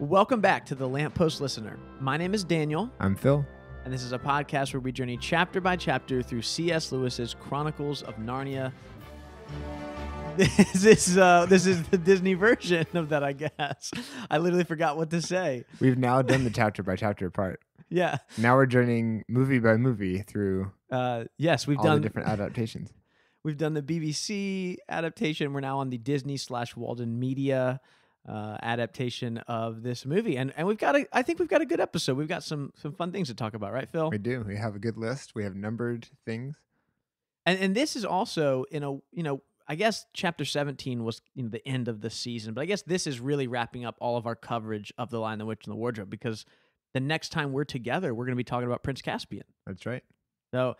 Welcome back to The Lamppost Listener. My name is Daniel. I'm Phil. And this is a podcast where we journey chapter by chapter through C.S. Lewis's Chronicles of Narnia. This is the Disney version of that, I guess. I literally forgot what to say. We've now done the chapter by chapter part. Yeah. Now we're journeying movie by movie through yes, we've all done the different adaptations. We've done the BBC adaptation. We're now on the Disney/Walden Media adaptation of this movie, and I think we've got a good episode. We've got some fun things to talk about, right, Phil? We do. We have a good list. We have numbered things, and this is also I guess chapter 17 was the end of the season, but I guess this is really wrapping up all of our coverage of The Lion, the Witch, and the Wardrobe, because the next time we're together, we're going to be talking about Prince Caspian. That's right. So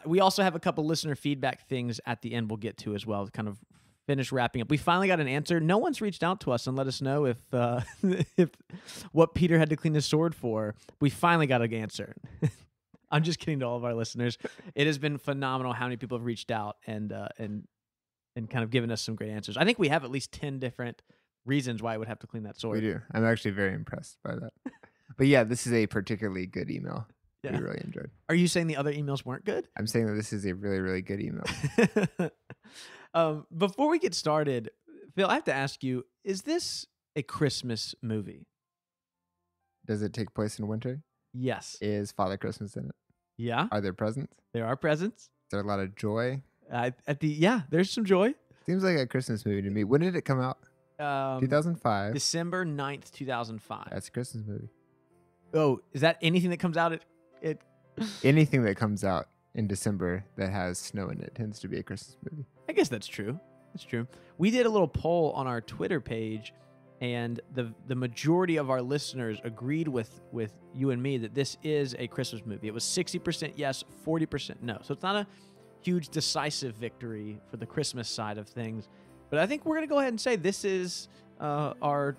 we also have a couple listener feedback things at the end we'll get to as well to kind of finish wrapping up. We finally got an answer. No one's reached out to us and let us know if if what Peter had to clean his sword for. We finally got an answer. I'm just kidding to all of our listeners. It has been phenomenal how many people have reached out and kind of given us some great answers. I think we have at least 10 different reasons why I would have to clean that sword. We do. I'm actually very impressed by that. But yeah, this is a particularly good email. Yeah. We really enjoyed. Are you saying the other emails weren't good? I'm saying that this is a really, really good email. Before we get started, Phil, I have to ask you, is this a Christmas movie? Does it take place in winter? Yes. Is Father Christmas in it? Yeah. Are there presents? There are presents. Is there a lot of joy? There's some joy. Seems like a Christmas movie to me. When did it come out? 2005. December 9th, 2005. That's a Christmas movie. Oh, is that anything that comes out at Anything that comes out in December that has snow in it tends to be a Christmas movie. I guess that's true. That's true. We did a little poll on our Twitter page, and the majority of our listeners agreed with you and me that this is a Christmas movie. It was 60% yes, 40% no. So it's not a huge decisive victory for the Christmas side of things. But I think we're going to go ahead and say this is our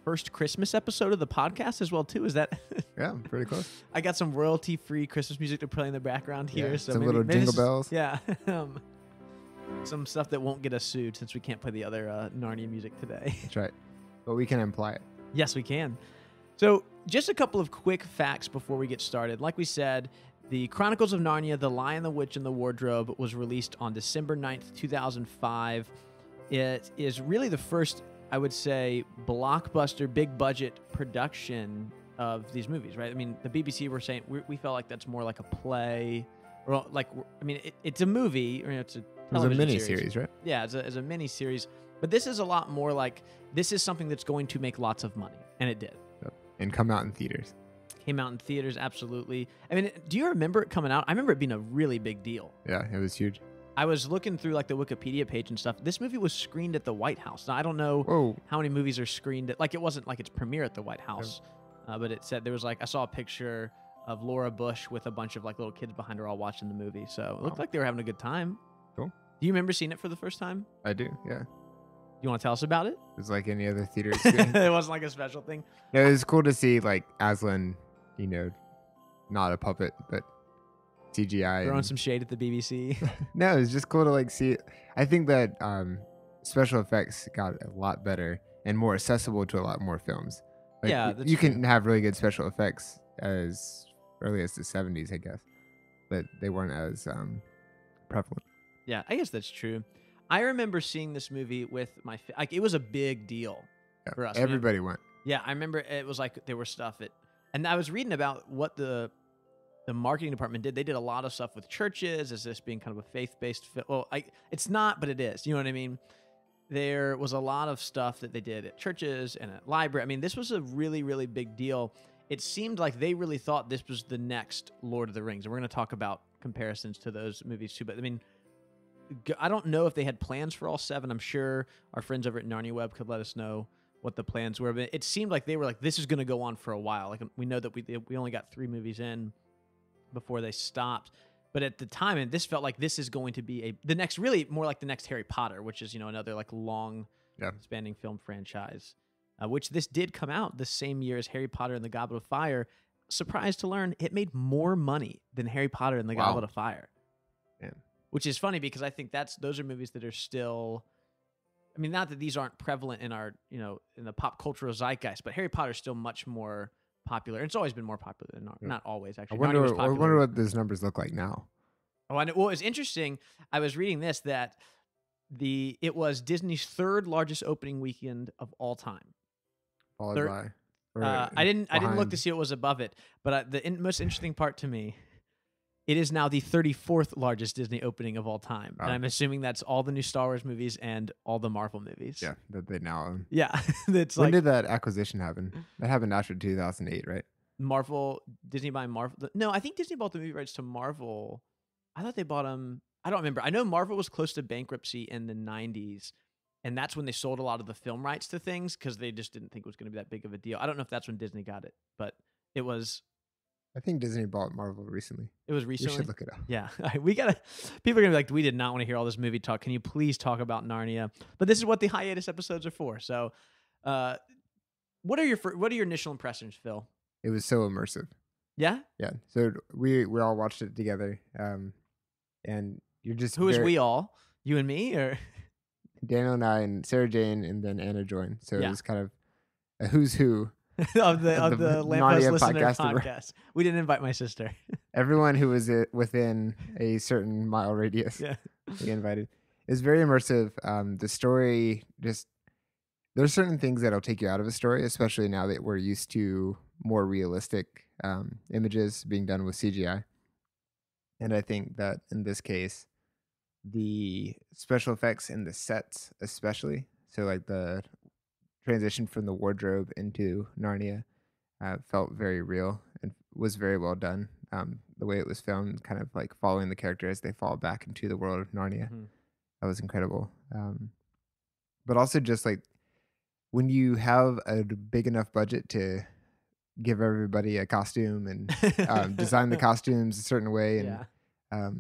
first Christmas episode of the podcast as well, too. Is that? Yeah, pretty close. I got some royalty-free Christmas music to play in the background here. Yeah, so some maybe, little jingle bells. Yeah. Some stuff that won't get us sued since we can't play the other Narnia music today. That's right. But we can imply it. Yes, we can. So just a couple of quick facts before we get started. Like we said, the Chronicles of Narnia, The Lion, the Witch, and the Wardrobe was released on December 9th, 2005. It is really the first, I would say, blockbuster, big-budget production of these movies, right? I mean, the BBC were saying, we felt like that's more like a play, or like, I mean, it's a movie, or it's a mini series, right? Yeah, it's a mini series. But this is a lot more like, this is something that's going to make lots of money. And it did. Yep. And come out in theaters. Came out in theaters, absolutely. I mean, do you remember it coming out? I remember it being a really big deal. Yeah, it was huge. I was looking through like the Wikipedia page and stuff. This movie was screened at the White House. Now, I don't know how many movies are screened at, like, it wasn't like its premiere at the White House. But it said, there was like, I saw a picture of Laura Bush with a bunch of like little kids behind her all watching the movie. So it looked like they were having a good time. Cool. Do you remember seeing it for the first time? I do, yeah. You want to tell us about it? It was like any other theater experience. It wasn't like a special thing? No, it was cool to see like Aslan, not a puppet, but CGI. Throwing some shade at the BBC. No, it was just cool to like see it. I think that special effects got a lot better and more accessible to a lot more films. Like, yeah, that's you true. can have really good special effects as early as the 70s, I guess, but they weren't as prevalent. Yeah, I guess that's true. I remember seeing this movie with like it was a big deal for us. Everybody went. Yeah, I remember it was like there was stuff and I was reading about what the marketing department did. They did a lot of stuff with churches as this being kind of a faith-based film. Well, it's not, but it is. You know what I mean? There was a lot of stuff that they did at churches and at library. I mean, this was a really, really big deal. It seemed like they really thought this was the next Lord of the Rings. And we're going to talk about comparisons to those movies too. But I mean, I don't know if they had plans for all 7. I'm sure our friends over at Narnia Web could let us know what the plans were. But it seemed like they were like, this is going to go on for a while. Like, we know that we only got 3 movies in before they stopped. But at the time, and this felt like this is going to be the next, really more like the next Harry Potter, which is, another like long spanning film franchise, which this did come out the same year as Harry Potter and the Goblet of Fire. Surprised to learn it made more money than Harry Potter and the Goblet of Fire. Yeah. Which is funny because I think those are movies that are still I mean, not that these aren't prevalent in our, in the pop cultural zeitgeist, but Harry Potter's still much more popular. It's always been more popular than Narnia. Yeah. Not always, I actually. Narnia wonder. was I wonder popular. what those numbers look like now. Oh, I know. Well, it's interesting. I was reading this that it was Disney's third largest opening weekend of all time. Followed Third, by. Or I didn't look to behind. see what was above it, but most interesting part to me, it is now the 34th largest Disney opening of all time, and Oh. I'm assuming that's all the new Star Wars movies and all the Marvel movies. Yeah, that they now own. Yeah, it's When like did that acquisition happen? That happened after 2008, right? Disney buying Marvel. No, I think Disney bought the movie rights to Marvel. I thought they bought them. I don't remember. I know Marvel was close to bankruptcy in the 90s, and that's when they sold a lot of the film rights to things because they just didn't think it was going to be that big of a deal. I don't know if that's when Disney got it, but it was I think Disney bought Marvel recently. We recently. should look it up. Yeah, we gotta. People are gonna be like, we did not want to hear all this movie talk. Can you please talk about Narnia? But this is what the hiatus episodes are for. So, what are your initial impressions, Phil? It was so immersive. Yeah, Yeah. So we all watched it together. And you're just who is we all? You and me, or Daniel and I and Sarah Jane and then Anna joined. So Yeah. it was kind of a who's who. of the Lamppost Narnia Listener podcast. podcast. We didn't invite my sister. Everyone who was within a certain mile radius, Yeah. we invited. It's very immersive. The story there's certain things that'll take you out of a story, especially now that we're used to more realistic images being done with CGI. And I think that in this case, the special effects in the sets, especially, so like the transition from the wardrobe into Narnia, felt very real and was very well done. The way it was filmed, kind of like following the character as they fall back into the world of Narnia, that was incredible. But also just like when you have a big enough budget to give everybody a costume and design the costumes a certain way, and Yeah.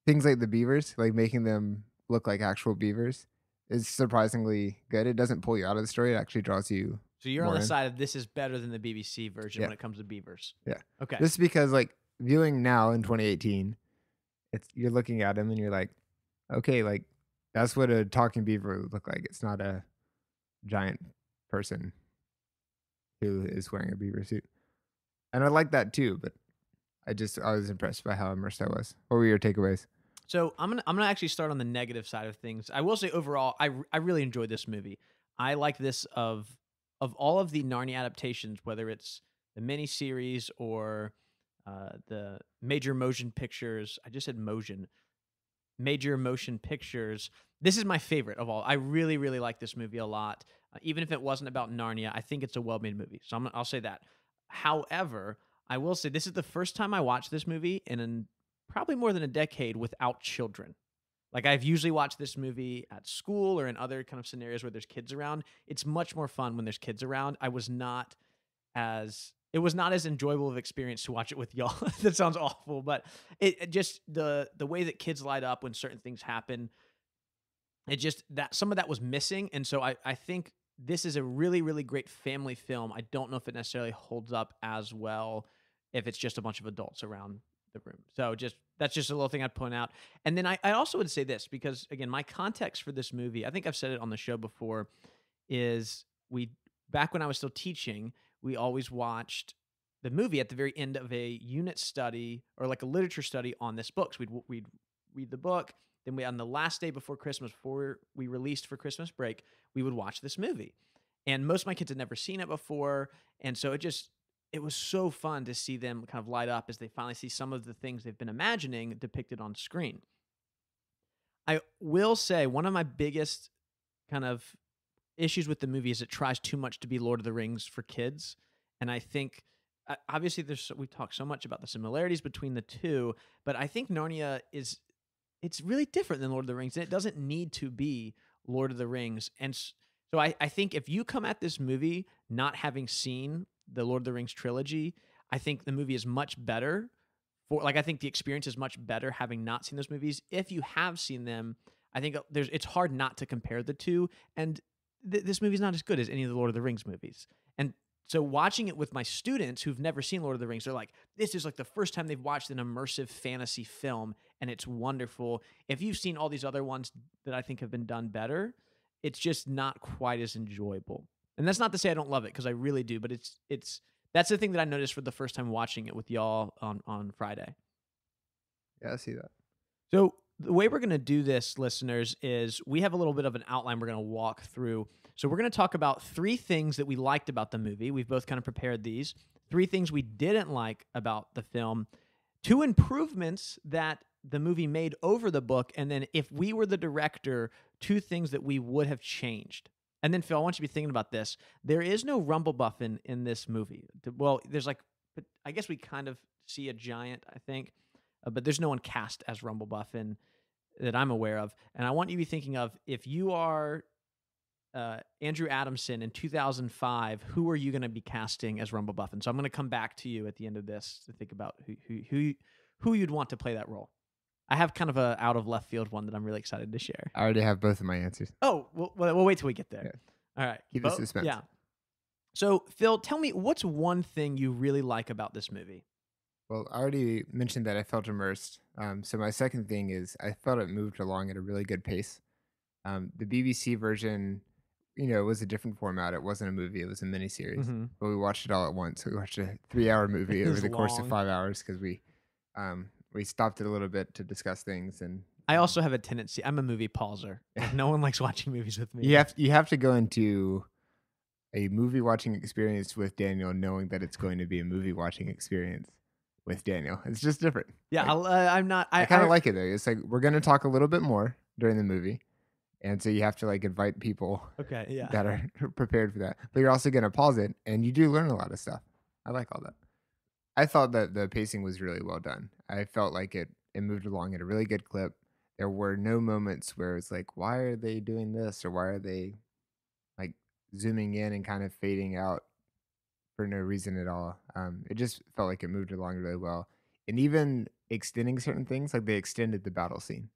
things like the beavers, like making them look like actual beavers, is surprisingly good. It doesn't pull you out of the story. It actually draws you. So you're on more the in. side of this is better than the BBC version Yeah. when it comes to beavers. Yeah. Okay. Just because like viewing now in 2018, you're looking at him and you're like, okay, like that's what a talking beaver would look like. It's not a giant person who is wearing a beaver suit. And I like that too, but I was impressed by how immersed I was. What were your takeaways? So I'm gonna actually start on the negative side of things. I will say overall, I really enjoyed this movie. I like this of all of the Narnia adaptations, whether it's the miniseries or the major motion pictures. I just said motion. Major motion pictures. This is my favorite of all. I really, really like this movie a lot. Even if it wasn't about Narnia, I think it's a well-made movie. So I'll say that. However, I will say this is the first time I watched this movie in probably more than a decade without children. Like I've usually watched this movie at school or in other kind of scenarios where there's kids around. It's much more fun when there's kids around. It was not as enjoyable of experience to watch it with y'all. That sounds awful, but it just the way that kids light up when certain things happen, it just that some of that was missing. And so I think this is a really, really great family film. I don't know if it necessarily holds up as well if it's just a bunch of adults around the room. So that's just a little thing I'd point out. And then I also would say this, because again, my context for this movie, I think I've said it on the show before, is back when I was still teaching, we always watched the movie at the very end of a unit study or like a literature study on this book. So we'd read the book. Then on the last day before Christmas, before we released for Christmas break, we would watch this movie. And most of my kids had never seen it before. And so it was so fun to see them kind of light up as they finally see some of the things they've been imagining depicted on screen. I will say one of my biggest kind of issues with the movie is it tries too much to be Lord of the Rings for kids. And I think obviously we talk so much about the similarities between the two, but I think Narnia it's really different than Lord of the Rings, and it doesn't need to be Lord of the Rings. And so I think if you come at this movie not having seen the Lord of the Rings trilogy, I think the movie is much better. I think the experience is much better having not seen those movies. If you have seen them, I think it's hard not to compare the two. And this movie's not as good as any of the Lord of the Rings movies. And so watching it with my students who've never seen Lord of the Rings, they're like, this is like the first time they've watched an immersive fantasy film, and it's wonderful. If you've seen all these other ones that I think have been done better, it's just not quite as enjoyable. And that's not to say I don't love it, because I really do, but it's that's the thing that I noticed for the first time watching it with y'all on Friday. Yeah, I see that. So the way we're going to do this, listeners, is we have a little bit of an outline we're going to walk through. So we're going to talk about 3 things that we liked about the movie. We've both kind of prepared these. 3 things we didn't like about the film. 2 improvements that the movie made over the book. And then if we were the director, 2 things that we would have changed. And then, Phil, I want you to be thinking about this. There is no Rumblebuffin in this movie. Well, there's like, I guess we kind of see a giant, I think. But there's no one cast as Rumblebuffin that I'm aware of. And I want you to be thinking of, if you are Andrew Adamson in 2005, who are you going to be casting as Rumblebuffin? So I'm going to come back to you at the end of this to think about who you'd want to play that role. I have kind of a out of left field one that I'm really excited to share. I already have both of my answers. Oh, we'll wait till we get there. Yeah. All right. Keep the suspense. Yeah. So, Phil, tell me, what's one thing you really like about this movie? Well, I already mentioned that I felt immersed. So my second thing is I felt it moved along at a really good pace. The BBC version, it was a different format. It wasn't a movie. It was a miniseries. Mm-hmm. But we watched it all at once. We watched a 3-hour movie over the course of 5 hours because we stopped it a little bit to discuss things. And I also have a tendency. I'm a movie pauser. Like, no one likes watching movies with me. You have to go into a movie watching experience with Daniel knowing that it's going to be a movie watching experience with Daniel. It's just different. Yeah, I'm not. I kind of like it though. It's like we're going to talk a little bit more during the movie, and so you have to like invite people. Okay, yeah. That are prepared for that. But you're also going to pause it, and you do learn a lot of stuff. I like all that. I thought that the pacing was really well done. I felt like it moved along at a really good clip. There were no moments where it's like, why are they doing this, or why are they like zooming in and kind of fading out for no reason at all. It just felt like it moved along really well. And even extending certain things, like they extended the battle scene.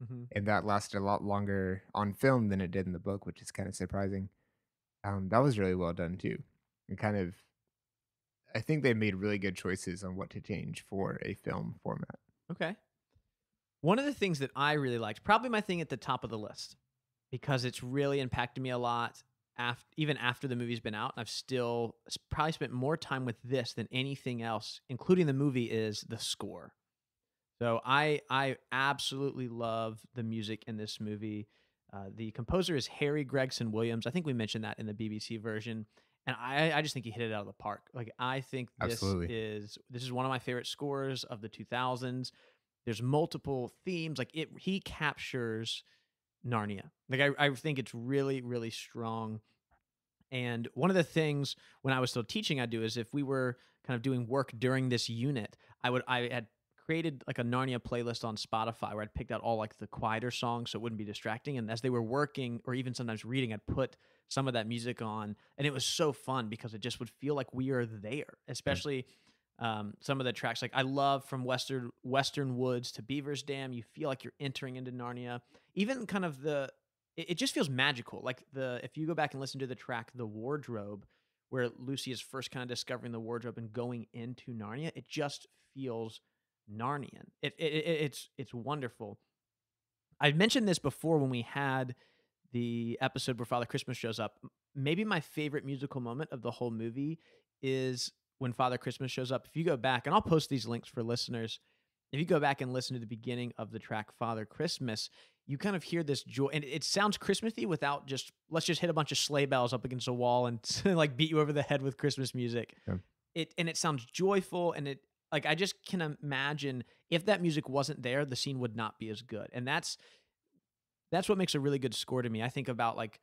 Mm-hmm. And that lasted a lot longer on film than it did in the book, which is kind of surprising. That was really well done too. And I think they made really good choices on what to change for a film format. Okay. One of the things that I really liked, probably my thing at the top of the list, because it's really impacted me a lot, even after the movie's been out, and I've still probably spent more time with this than anything else, including the movie, is the score. So I absolutely love the music in this movie. The composer is Harry Gregson Williams. I think we mentioned that in the BBC version, and I just think he hit it out of the park. Like, I think this is one of my favorite scores of the 2000s. There's multiple themes. Like, he captures Narnia. Like, I think it's really, really strong. And one of the things when I was still teaching, I'd do is, if we were kind of doing work during this unit, I had created like a Narnia playlist on Spotify where I'd picked out all like the quieter songs so it wouldn't be distracting. And as they were working, or even sometimes reading, I'd put some of that music on, and it was so fun because it just would feel like we are there, especially some of the tracks. Like, I love from Western Woods to Beaver's Dam. You feel like you're entering into Narnia. Even kind of it just feels magical. Like, if you go back and listen to the track The Wardrobe, where Lucy is first kind of discovering the wardrobe and going into Narnia, it just feels Narnian. It's wonderful. I mentioned this before when we had the episode where Father Christmas shows up. Maybe my favorite musical moment of the whole movie is when Father Christmas shows up. If you go back, and I'll post these links for listeners, if you go back and listen to the beginning of the track Father Christmas, you kind of hear this joy, and it sounds Christmassy without just, let's just hit a bunch of sleigh bells up against a wall and like beat you over the head with Christmas music. Yeah. It sounds joyful, and like, I just can imagine if that music wasn't there, the scene would not be as good. And that's what makes a really good score to me. I think about, like,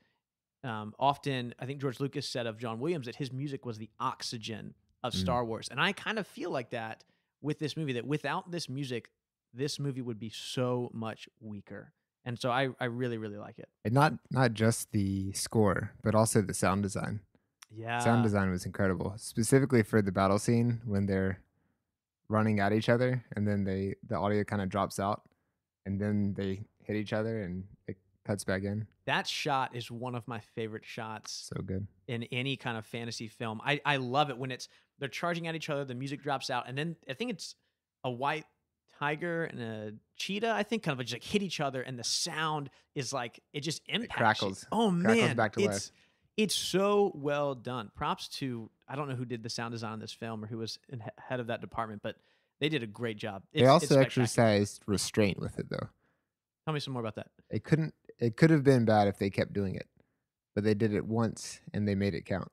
often, I think George Lucas said of John Williams that his music was the oxygen of Star Wars. And I kind of feel like that with this movie, that without this music, this movie would be so much weaker. And so I really, really like it. And not just the score, but also the sound design. Yeah. Sound design was incredible, specifically for the battle scene when they're running at each other, and then the audio kind of drops out, and then they hit each other, and it cuts back in. That shot is one of my favorite shots. So good. In any kind of fantasy film. I love it when they're charging at each other, the music drops out, and then I think it's a white tiger and a cheetah, I think, kind of just like hit each other, and the sound is like it just It impacts you. crackles. Oh Crackles man, back to life. it's so well done. Props to I don't know who did the sound design on this film or who was head of that department, but they did a great job. They It's also spectacular. exercised restraint with it, though. Tell me some more about that. It could have been bad if they kept doing it, but they did it once and they made it count.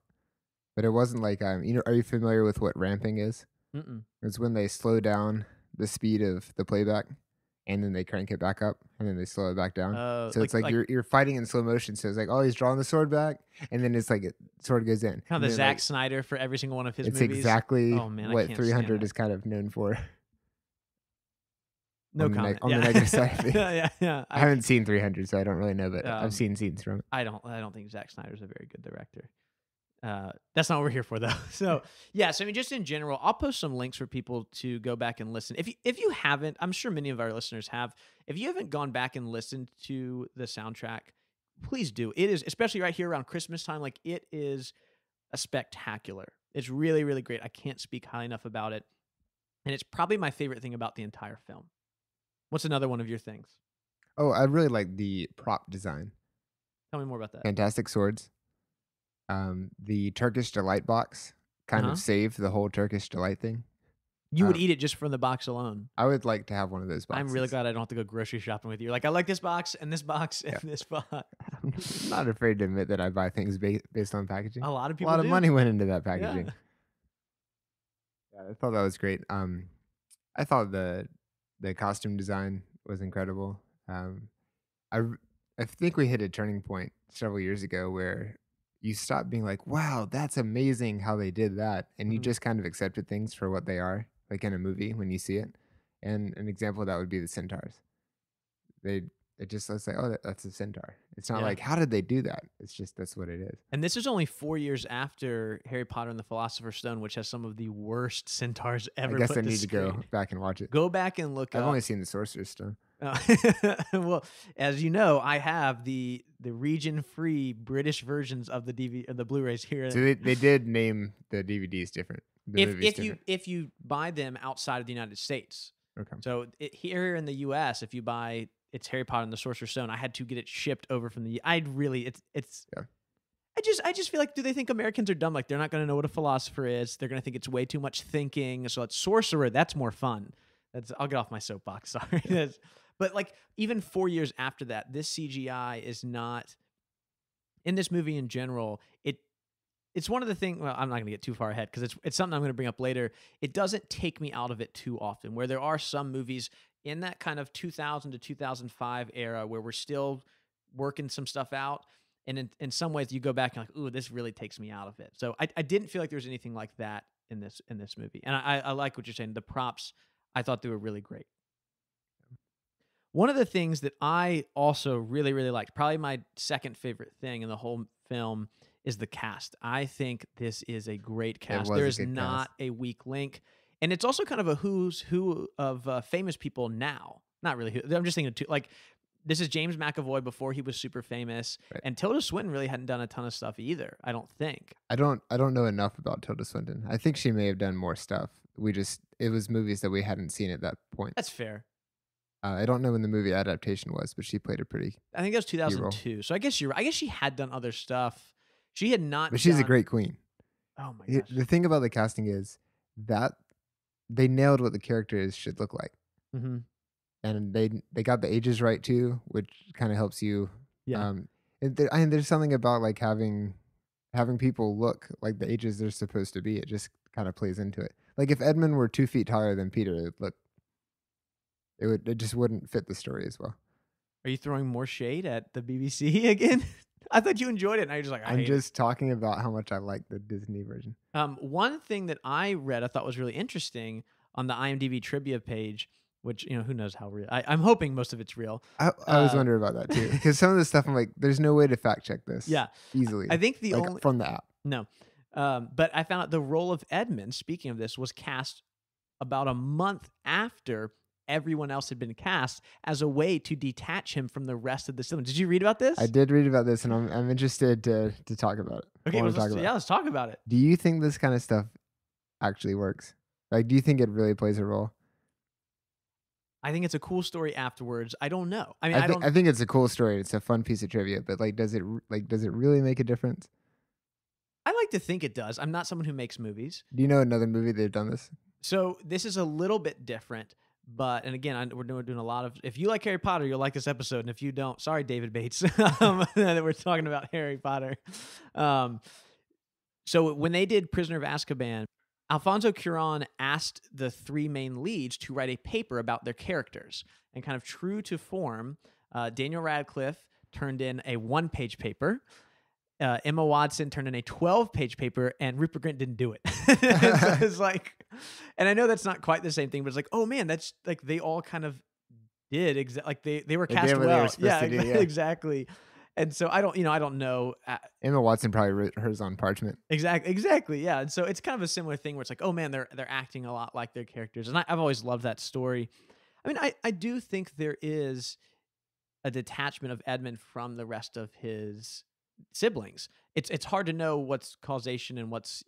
But it wasn't like are you familiar with what ramping is? Mm-mm. It's when they slow down the speed of the playback, and then they crank it back up, and then they slow it back down. So it's like you're fighting in slow motion. So it's like, oh, he's drawing the sword back, and then it's like sword goes in. Kind of the Zack Snyder for every single one of his it's movies. exactly Oh, man, I what can't 300 stand is kind of known for. No on the comment. on the negative side of things. Yeah. I haven't seen 300, so I don't really know, but Um, I've seen scenes from it. I don't think Zack Snyder's a very good director. That's not what we're here for, though. So yeah, so I mean, just in general, I'll post some links for people to go back and listen. If you haven't, I'm sure many of our listeners have. If you haven't gone back and listened to the soundtrack, please do. It is, especially right here around Christmas time, like it is a spectacular. It's really, really great. I can't speak highly enough about it, and it's probably my favorite thing about the entire film. What's another one of your things? Oh, I really like the prop design. Tell me more about that. Fantastic swords. The Turkish Delight box kind Uh-huh. of saved the whole Turkish Delight thing. You would eat it just from the box alone. I would like to have one of those boxes. I'm really glad I don't have to go grocery shopping with you. Like, I like this box and this box and this box. I'm not afraid to admit that I buy things based on packaging. A lot of A people lot of do. money went into that packaging. Yeah. Yeah, I thought that was great. I thought the costume design was incredible. I think we hit a turning point several years ago where you stopped being like, "Wow, that's amazing how they did that," and you Mhm. just kind of accepted things for what they are, like in a movie when you see it. And an example of that would be the centaurs. It's like, oh, that's a centaur. It's not Yeah. like, how did they do that? It's just that's what it is. And this is only 4 years after Harry Potter and the Philosopher's Stone, which has some of the worst centaurs ever I guess put I to need to go screen. back and watch it. Go back and look I've up. only seen the Sorcerer's Stone. Well, as you know, I have the region-free British versions of the DVD or the Blu-rays here. So they did name the DVDs different. The movies different. If you buy them outside of the United States, Okay. so here in the U.S., if you buy it's Harry Potter and the Sorcerer's Stone, I had to get it shipped over from the. I'd really it's. Yeah. I just feel like, do they think Americans are dumb? Like they're not going to know what a philosopher is. They're going to think it's way too much thinking. So it's sorcerer. That's more fun. I'll get off my soapbox. Sorry. But like even 4 years after that, this CGI is not in this movie in general. It's one of the things. Well, I'm not going to get too far ahead because it's something I'm going to bring up later. It doesn't take me out of it too often. Where there are some movies in that kind of 2000 to 2005 era where we're still working some stuff out, and in some ways you go back and like, ooh, this really takes me out of it. So I didn't feel like there was anything like that in this movie, and I like what you're saying. The props, I thought they were really great. One of the things that I also really, really liked, probably my second favorite thing in the whole film, is the cast. I think this is a great cast. was a There's good not cast. a weak link. And it's also kind of a who's who of famous people now. Not really who. I'm just thinking, like, this is James McAvoy before he was super famous. Right. And Tilda Swinton really hadn't done a ton of stuff either, I don't think. I don't know enough about Tilda Swinton. I think she may have done more stuff. It was movies that we hadn't seen at that point. That's fair. I don't know when the movie adaptation was, but she played a pretty. I think it was 2002. So I guess you're right. I guess she had done other stuff. She had not But she's a done- great queen. Oh my gosh. The thing about the casting is that they nailed what the characters should look like, Mm-hmm. and they got the ages right too, which kind of helps you. Yeah. There's something about like having people look like the ages they're supposed to be. It just kind of plays into it. Like if Edmund were 2 feet taller than Peter, it just wouldn't fit the story as well. Are you throwing more shade at the BBC again? I thought you enjoyed it. And I was just like, I'm just talking about how much I like the Disney version. One thing that I read, I thought was really interesting on the IMDb trivia page, which, who knows how real. I'm hoping most of it's real. I was wondering about that too, because some of the stuff I'm like, there's no way to fact check this. Yeah. Easily. I think from the app. No. But I found out the role of Edmund, speaking of this, was cast about a month after everyone else had been cast as a way to detach him from the rest of the film. Did you read about this? I did read about this, and I'm interested to talk about it. Okay, let's talk about it. Do you think this kind of stuff actually works? Like, do you think it really plays a role? I think it's a cool story afterwards. I don't know. I mean, I think it's a cool story. It's a fun piece of trivia, but like, does it really make a difference? I like to think it does. I'm not someone who makes movies. Do you know another movie they've done this? So this is a little bit different, but and again, we're doing a lot of. If you like Harry Potter, you'll like this episode, and if you don't, sorry, David Bates, that we're talking about Harry Potter. So when they did Prisoner of Azkaban, Alfonso Cuarón asked the three main leads to write a paper about their characters, and kind of true to form, Daniel Radcliffe turned in a 1-page paper. Emma Watson turned in a 12-page paper, and Rupert Grint didn't do it. So it's like, and I know that's not quite the same thing, but it's like, oh man, that's like they all kind of did like they were cast well. Yeah, exactly. And so I don't know. Emma Watson probably wrote hers on parchment. Exactly. Yeah. And so it's kind of a similar thing where it's like, oh man, they're acting a lot like their characters, and I've always loved that story. I mean, I do think there is a detachment of Edmund from the rest of his siblings. It's hard to know what's causation and what's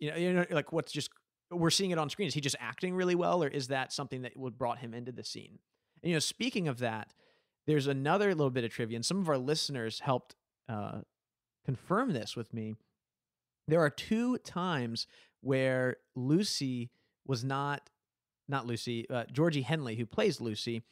like what's just we're seeing it on screen. Is he just acting really well, or is that something that would brought him into the scene? And speaking of that, there's another little bit of trivia, and some of our listeners helped confirm this with me. There are 2 times where Lucy was not Lucy, Georgie Henley, who plays Lucy,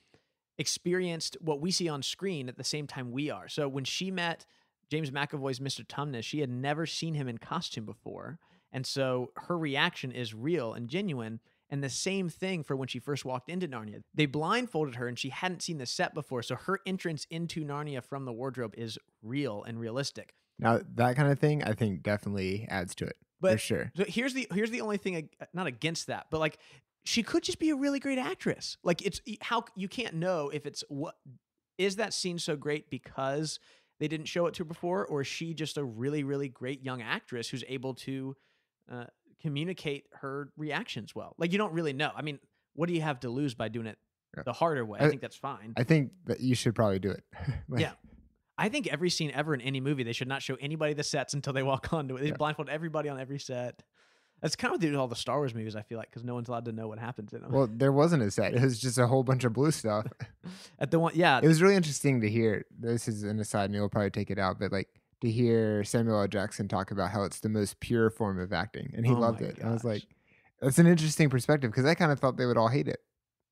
experienced what we see on screen at the same time we are. So when she met James McAvoy's Mr. Tumnus, she had never seen him in costume before. And so her reaction is real and genuine. And the same thing for when she first walked into Narnia. They blindfolded her and she hadn't seen the set before. So her entrance into Narnia from the wardrobe is real and realistic. Now, that kind of thing, I think definitely adds to it. For sure. So here's the only thing, not against that, but like she could just be a really great actress. Like it's how you can't know if it's what is that scene so great because they didn't show it to her before, or is she just a really, really great young actress who's able to communicate her reactions well? Like, you don't really know. I mean, what do you have to lose by doing it the harder way? I think that's fine. I think that you should probably do it. Yeah. I think every scene ever in any movie, they should not show anybody the sets until they walk onto it. They blindfold everybody on every set. That's kind of what they do with all the Star Wars movies, I feel like, because no one's allowed to know what happens in them. Well, there wasn't a set. It was just a whole bunch of blue stuff. At the one, yeah. It was really interesting to hear. This is an aside, and you'll probably take it out, but like to hear Samuel L. Jackson talk about how it's the most pure form of acting, and he loved it. And I was like, that's an interesting perspective, because I kind of thought they would all hate it.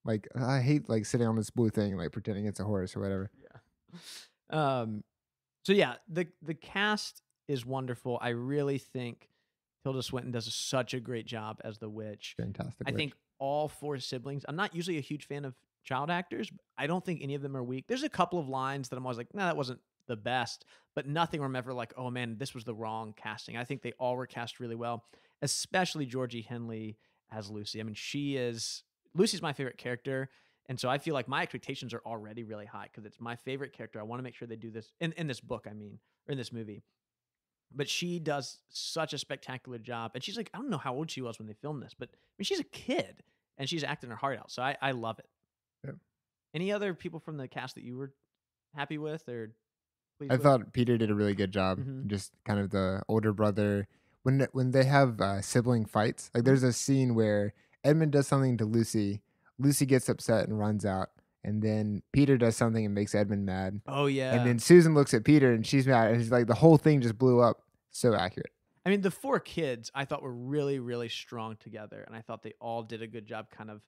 Like, I hate like sitting on this blue thing, like pretending it's a horse or whatever. Yeah. So yeah, the cast is wonderful. I really think Tilda Swinton does such a great job as the witch. Fantastic. I think all 4 siblings. I'm not usually a huge fan of child actors, but I don't think any of them are weak. There's a couple of lines that I'm always like, nah, that wasn't the best, but nothing where I'm ever like, oh man, this was the wrong casting. I think they all were cast really well, especially Georgie Henley as Lucy. I mean, Lucy's my favorite character. And so I feel like my expectations are already really high because it's my favorite character. I want to make sure they do this in this book, or in this movie. But she does such a spectacular job. And she's like, I don't know how old she was when they filmed this, but I mean, she's a kid and she's acting her heart out. So I love it. Yep. Any other people from the cast that you were happy with or pleased I with? thought Peter did a really good job. Just kind of the older brother. When they have sibling fights, like there's a scene where Edmund does something to Lucy. Lucy gets upset and runs out. And then Peter does something and makes Edmund mad. Oh, yeah. And then Susan looks at Peter and she's mad. And she's like, the whole thing just blew up. So accurate. I mean, the 4 kids I thought were really, really strong together. And I thought they all did a good job kind of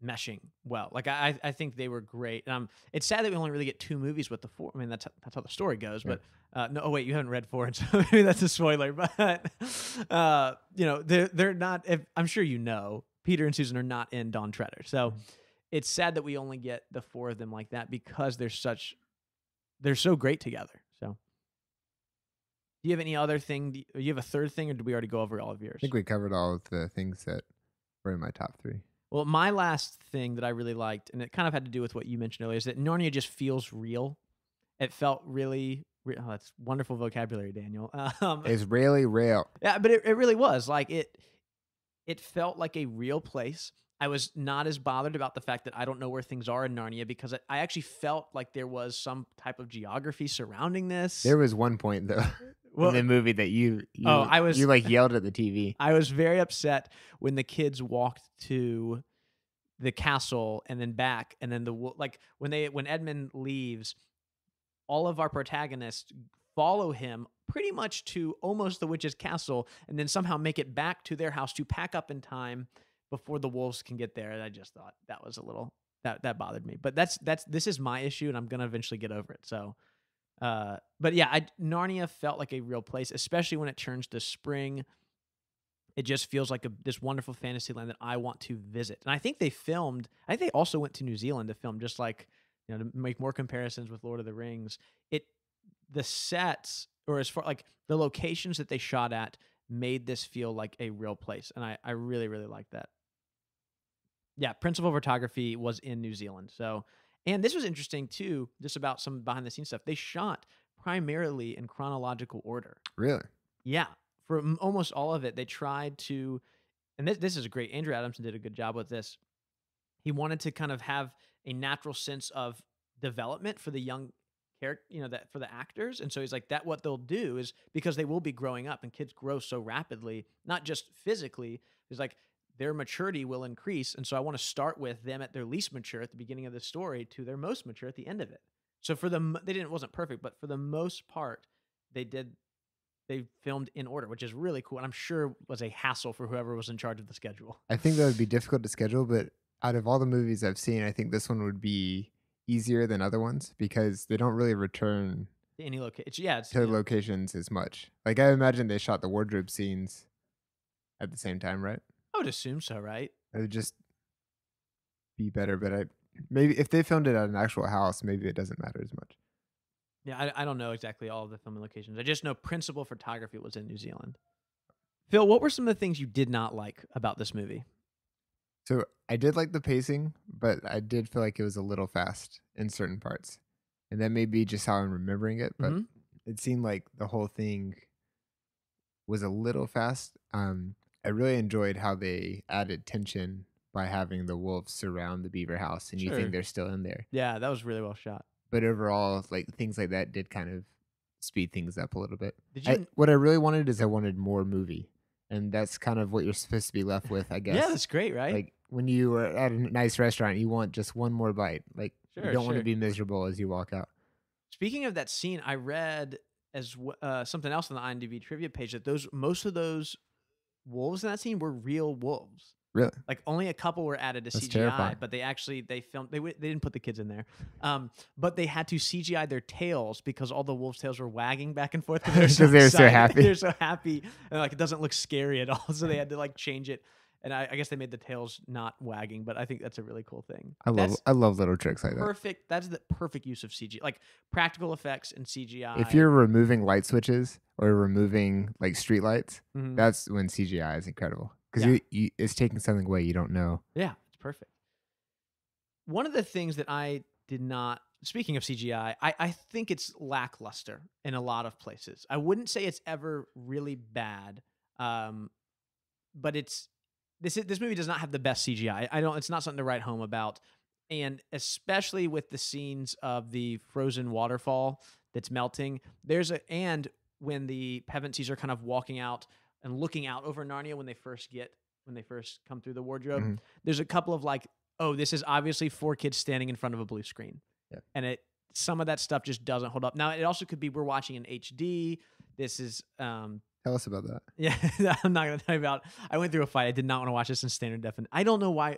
meshing well. Like, I think they were great. It's sad that we only really get 2 movies with the 4. I mean, that's how the story goes. Yeah. But no, oh, wait, you haven't read 4. And so maybe that's a spoiler. But, they're not, I'm sure Peter and Susan are not in Dawn Treader. So it's sad that we only get the 4 of them like that because they're so great together. So do you have any other thing? Do you have a third thing, or did we already go over all of yours? I think we covered all of the things that were in my top 3. Well, my last thing that I really liked, and it kind of had to do with what you mentioned earlier, is that Narnia just feels real. It felt really real. Oh, that's wonderful vocabulary, Daniel. It's really real. Yeah, but it really was. Like, it felt like a real place. I was not as bothered about the fact that I don't know where things are in Narnia because I actually felt like there was some type of geography surrounding this. There was one point, though, in the movie that you like yelled at the TV. I was very upset when the kids walked to the castle and then back, and then like when Edmund leaves, all of our protagonists follow him pretty much to almost the witch's castle, and then somehow make it back to their house to pack up in time before the wolves can get there. And I just thought that was a little that bothered me. But this is my issue, and I'm gonna eventually get over it. So, but yeah, Narnia felt like a real place, especially when it turns to spring. It just feels like this wonderful fantasy land that I want to visit. And I think they filmed. I think they also went to New Zealand to film, just like, to make more comparisons with Lord of the Rings. The sets, or as far like the locations that they shot at, made this feel like a real place, and I really really like that. Yeah, principal photography was in New Zealand. So, and this was interesting too, just about some behind the scenes stuff. They shot primarily in chronological order. Really? Yeah, for almost all of it, they tried to, and this is great. Andrew Adamson did a good job with this. He wanted to kind of have a natural sense of development for the young character, that for the actors. And so he's like, that what they'll do is, because they will be growing up, and kids grow so rapidly, not just physically, he's like, their maturity will increase. And so I want to start with them at their least mature at the beginning of the story to their most mature at the end of it. So for them, it wasn't perfect, but for the most part, they filmed in order, which is really cool. And I'm sure was a hassle for whoever was in charge of the schedule. I think that would be difficult to schedule, but out of all the movies I've seen, I think this one would be easier than other ones because they don't really return Any location. Yeah. to locations as much. Like, I imagine they shot the wardrobe scenes at the same time, right? I would assume so, right? It would just be better, but maybe if they filmed it at an actual house, maybe it doesn't matter as much. Yeah, I don't know exactly all of the filming locations. I just know principal photography was in New Zealand. Phil, what were some of the things you did not like about this movie? So I did like the pacing, but I did feel like it was a little fast in certain parts. And that may be just how I'm remembering it, but it seemed like the whole thing was a little fast. I really enjoyed how they added tension by having the wolves surround the beaver house, and you think they're still in there. Yeah, that was really well shot. But overall, like, things like that did kind of speed things up a little bit. Did you? What I really wanted is I wanted more movie, and that's kind of what you're supposed to be left with, I guess. Yeah, that's great, right? Like, when you are at a nice restaurant, you want just one more bite. Like, you don't want to be miserable as you walk out. Speaking of that scene, I read something else on the IMDb trivia page that most of those wolves in that scene were real wolves. Really? Like, only a couple were added to CGI, terrifying. but they filmed. They didn't put the kids in there, but they had to CGI their tails because all the wolves' tails were wagging back and forth because they're so happy. They're so happy, and like it doesn't look scary at all. So they had to like change it, and I guess they made the tails not wagging. But I think that's a really cool thing. I love little tricks like that. Perfect. That's the perfect use of CGI, like practical effects and CGI. If you're removing light switches or removing like street lights, that's when CGI is incredible. Because it's taking something away you don't know. Yeah, it's perfect. One of the things that I did not, speaking of CGI, I think it's lackluster in a lot of places. I wouldn't say it's ever really bad, but this movie does not have the best CGI. It's not something to write home about, and especially with the scenes of the frozen waterfall that's melting. And when the Pevensies are kind of walking out and looking out over Narnia when they first come through the wardrobe, there's a couple of like, oh, this is obviously 4 kids standing in front of a blue screen. Yeah. And some of that stuff just doesn't hold up. Now, it also could be we're watching in HD. This is tell us about that. Yeah, I'm not going to tell you about. I went through a fight. I did not want to watch this in standard definition. I don't know why.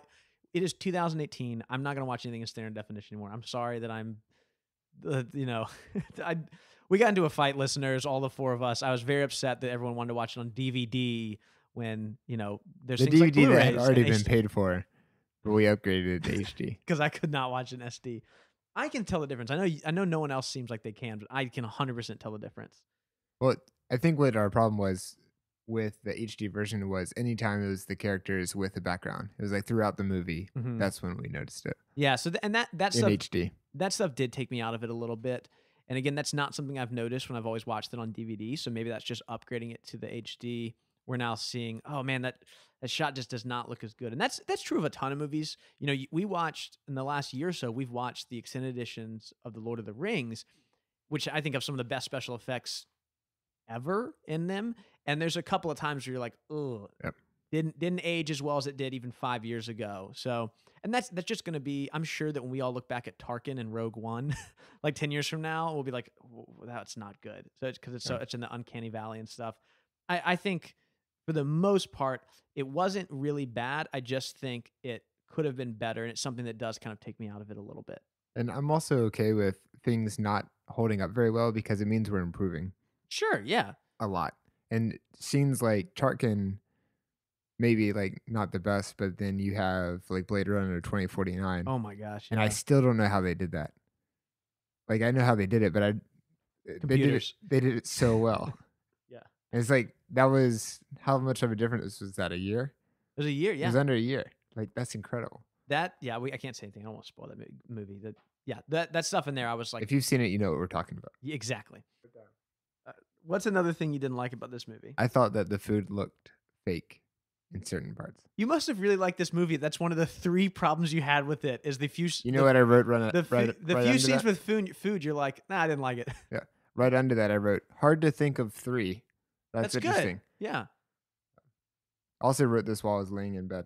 It is 2018. I'm not going to watch anything in standard definition anymore. I'm sorry that I'm we got into a fight, listeners, all the 4 of us. I was very upset that everyone wanted to watch it on DVD when, there's the things DVD like Blu-rays that had already been HD. paid for, but we upgraded it to HD. Because I could not watch an SD. I can tell the difference. I know no one else seems like they can, but I can 100% tell the difference. Well, I think what our problem was with the HD version was anytime it was the characters with the background. It was like throughout the movie. That's when we noticed it. Yeah, so that in stuff, HD. That stuff did take me out of it a little bit. And again, that's not something I've noticed when I've always watched it on DVD. So maybe that's just upgrading it to the HD. We're now seeing, oh man, that shot just does not look as good. And that's true of a ton of movies. We watched in the last year or so, we've watched the extended editions of The Lord of the Rings, which I think have some of the best special effects ever in them. And there's a couple of times where you're like, oh, yep. didn't age as well as it did even 5 years ago. So, and that's just going to be. I'm sure that when we all look back at Tarkin and Rogue One, like 10 years from now, we'll be like, that's not good. So it's because Yeah. it's in the uncanny valley and stuff. I think for the most part, it wasn't really bad. I just think it could have been better, and it's something that does kind of take me out of it a little bit. And I'm also okay with things not holding up very well because it means we're improving Sure, yeah. a lot. And scenes like Tarkin, maybe like not the best, but then you have like Blade Runner 2049, Oh my gosh, and I yeah. still don't know how they did that. Like I know how they did it, but Computers. they did it so well. Yeah. And it's like that was how much of a difference was that, a year? It was a year, It yeah. was under a year. Like that's incredible. That yeah, I can't say anything. I don't want to spoil that movie. That stuff in there, I was like, If you've seen it, you know what we're talking about. yeah, exactly. What's another thing you didn't like about this movie? I thought that the food looked fake in certain parts. You must have really liked this movie. That's one of the 3 problems you had with it. Is the few You know what I wrote the right few under scenes that? with food. You're like, nah, I didn't like it. Yeah. Right under that, I wrote, hard to think of 3. That's That's interesting. good. Yeah. Also wrote this while I was laying in bed.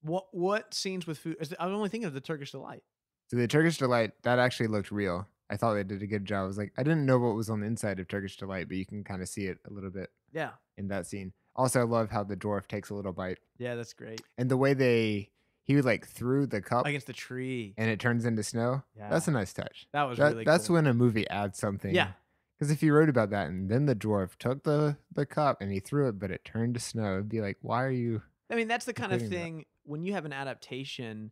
What scenes with food? I was only thinking of the Turkish delight. So the Turkish Delight, that actually looked real. I thought they did a good job. I was like, I didn't know what was on the inside of Turkish Delight, but you can kind of see it a little bit Yeah. in that scene. Also, I love how the dwarf takes a little bite. Yeah, that's great. And the way he would like threw the cup Against the tree. and it turns into snow. That's a Yeah. nice touch. That was really That's cool. when a movie adds something. Yeah. Because if you wrote about that and then the dwarf took the cup and he threw it, but it turned to snow, it'd be like, why are you I mean, that's the kind of including that? thing when you have an adaptation,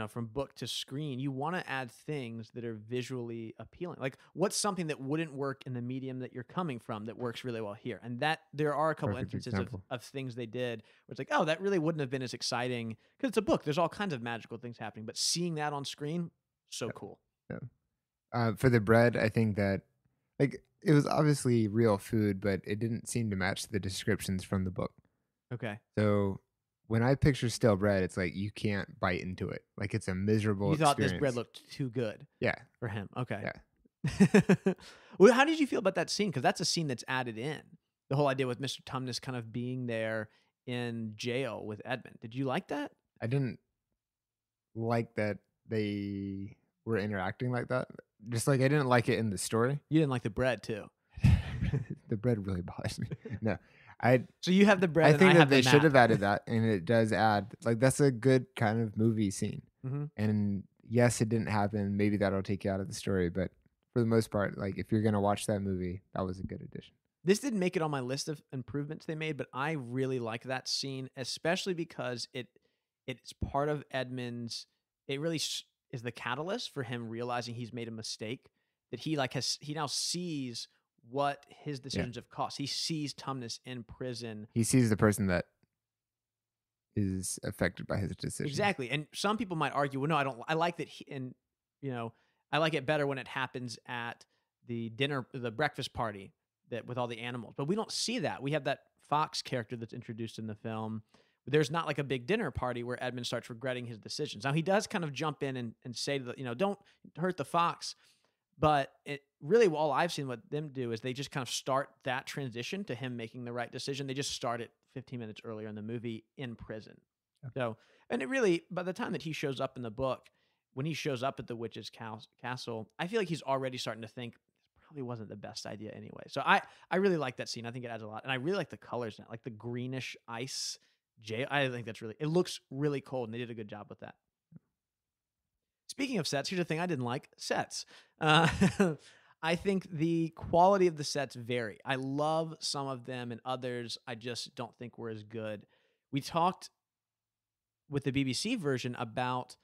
from book to screen, you want to add things that are visually appealing. Like, what's something that wouldn't work in the medium that you're coming from that works really well here? And that there are a couple Perfect instances example. of things they did where it's like, oh, that really wouldn't have been as exciting because it's a book. There's all kinds of magical things happening, but seeing that on screen, so cool. Yeah. For the bread, I think that like it was obviously real food, but it didn't seem to match the descriptions from the book. Okay. So when I picture stale bread, it's like you can't bite into it. Like it's a miserable You thought experience. this bread looked too good Yeah. for him. Okay. Yeah. Well, how did you feel about that scene? Because that's a scene that's added in. The whole idea with Mr. Tumnus kind of being there in jail with Edmund. Did you like that? I didn't like that they were interacting like that. Just like I didn't like it in the story. You didn't like the bread too. The bread really bothers me. No. So you have the bread. I and think I that have they the should map. have added that, and it does add like that's a good kind of movie scene. Mhm. And yes, it didn't happen. Maybe that'll take you out of the story, but for the most part, like if you're gonna watch that movie, that was a good addition. This didn't make it on my list of improvements they made, but I really like that scene, especially because it's part of Edmund's. It really is the catalyst for him realizing he's made a mistake. That he now sees what his decisions have cost. He sees Tumnus in prison. He sees the person that is affected by his decision. Exactly. And some people might argue, well, no, I don't. I like that. I like it better when it happens at the breakfast party with all the animals. But we don't see that. We have that Fox character that's introduced in the film. There's not like a big dinner party where Edmund starts regretting his decisions. Now he does kind of jump in and say to don't hurt the fox. But it really, all I've seen what them do is they just kind of start that transition to him making the right decision. They just start it 15 minutes earlier in the movie in prison. Okay. So, and it really, by the time that he shows up in the book, when he shows up at the witch's castle, I feel like he's already starting to think this probably wasn't the best idea anyway. So I really like that scene. I think it adds a lot. And I really like the colors now, like the greenish ice jail. I think it looks really cold, and they did a good job with that. Speaking of sets, here's the thing I didn't like: sets. I think the quality of the sets vary. I love some of them, and others I just don't think were as good. We talked with the BBC version about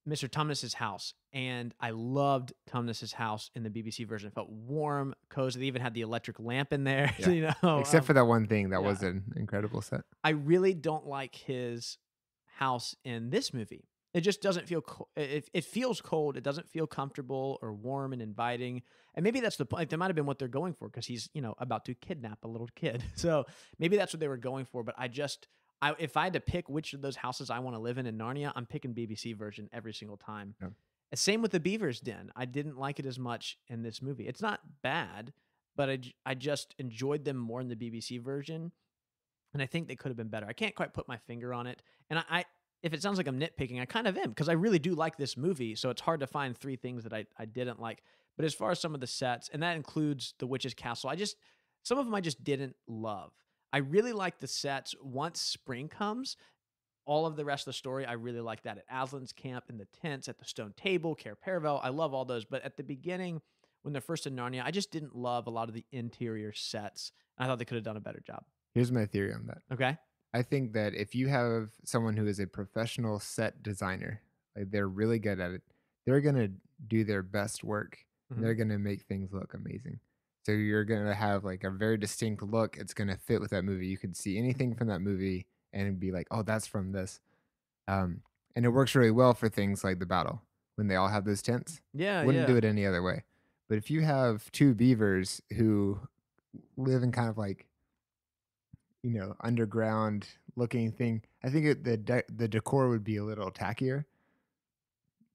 Mr. Tumnus's house, and I loved Tumnus's house in the BBC version. It felt warm, cozy. They even had the electric lamp in there. Yeah. Except for that one thing that was an incredible set. I really don't like his house in this movie. It just doesn't feel it feels cold. It doesn't feel comfortable or warm and inviting. And maybe that's the point. Like, that might have been what they're going for because he's, about to kidnap a little kid. So maybe that's what they were going for. But if I had to pick which of those houses I want to live in Narnia, I'm picking BBC version every single time. Yeah. Same with the Beaver's Den. I didn't like it as much in this movie. It's not bad, but I just enjoyed them more in the BBC version. and I think they could have been better. I can't quite put my finger on it, and I if it sounds like I'm nitpicking, I kind of am because I really do like this movie. So it's hard to find three things that I didn't like. But as far as some of the sets, and that includes the witch's castle, some of them I just didn't love. I really like the sets once spring comes. All of the rest of the story, I really like that at Aslan's camp, in the tents, at the stone table, Cair Paravel. I love all those. But at the beginning, when they're first in Narnia, I just didn't love a lot of the interior sets. I thought they could have done a better job. Here's my theory on that. Okay. I think that if you have someone who is a professional set designer, like they're really good at it, they're going to do their best work. And they're going to make things look amazing. So you're going to have like a very distinct look. It's going to fit with that movie. You could see anything from that movie and be like, oh, that's from this. And it works really well for things like the battle when they all have those tents. Yeah, Wouldn't do it any other way. But if you have two beavers who live in kind of like, underground looking thing, I think the decor would be a little tackier.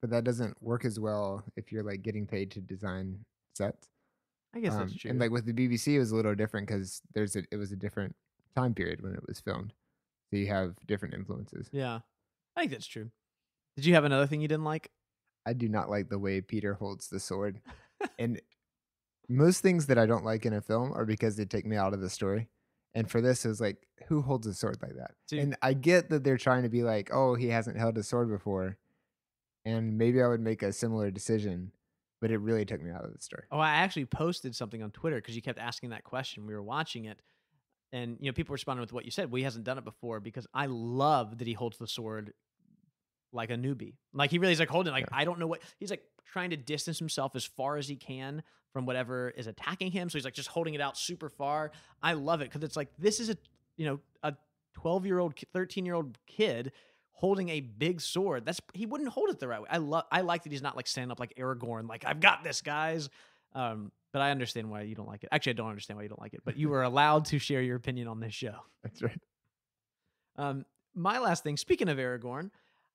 But that doesn't work as well if you're like getting paid to design sets. I guess that's true. And like with the BBC, it was a little different because it was a different time period when it was filmed, so you have different influences. Yeah, I think that's true. Did you have another thing you didn't like? I do not like the way Peter holds the sword, and most things that I don't like in a film are because they take me out of the story. And for this, it was like, who holds a sword like that? Dude. And I get that they're trying to be like, oh, he hasn't held a sword before. And maybe I would make a similar decision, but it really took me out of the story. Oh, I actually posted something on Twitter because you kept asking that question. We were watching it, and people responded with what you said. Well, he hasn't done it before, because I love that he holds the sword like a newbie. Like he really is like holding it. Like, I don't know what he's like, trying to distance himself as far as he can from whatever is attacking him. So he's like just holding it out super far. I love it because it's like, this is a 12-year-old, 13-year-old kid holding a big sword. He wouldn't hold it the right way. I like that he's not like standing up like Aragorn, like, I've got this, guys. But I understand why you don't like it. Actually, I don't understand why you don't like it, but you were allowed to share your opinion on this show. That's right. My last thing, speaking of Aragorn,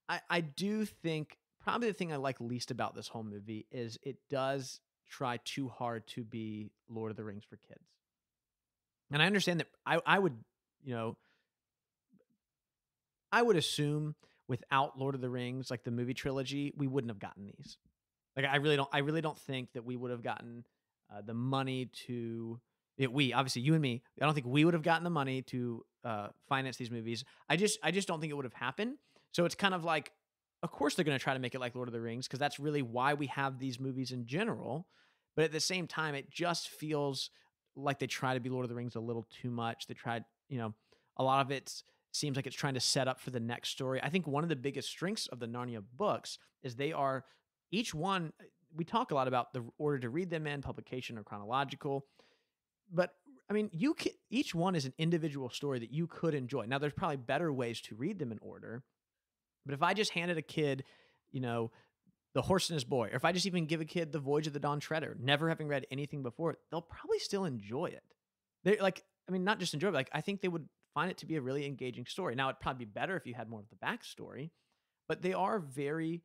I do think probably the thing I like least about this whole movie is it does try too hard to be Lord of the Rings for kids. And I understand that I would assume without Lord of the Rings, like the movie trilogy, we wouldn't have gotten these. Like, I really don't think that we would have gotten the money to obviously you and me. I don't think we would have gotten the money to finance these movies. I just don't think it would have happened. So it's kind of like, of course they're going to try to make it like Lord of the Rings, because that's really why we have these movies in general. But at the same time, it just feels like they try to be Lord of the Rings a little too much. They tried, a lot of it seems like it's trying to set up for the next story. I think one of the biggest strengths of the Narnia books is they are each one. We talk a lot about the order to read them in, publication or chronological, but I mean, each one is an individual story that you could enjoy. Now, there's probably better ways to read them in order, but if I just handed a kid, The Horse and His Boy, or if I just even give a kid The Voyage of the Dawn Treader, never having read anything before, they'll probably still enjoy it. They not just enjoy it, but I think they would find it to be a really engaging story. Now, it'd probably be better if you had more of the backstory, but they are very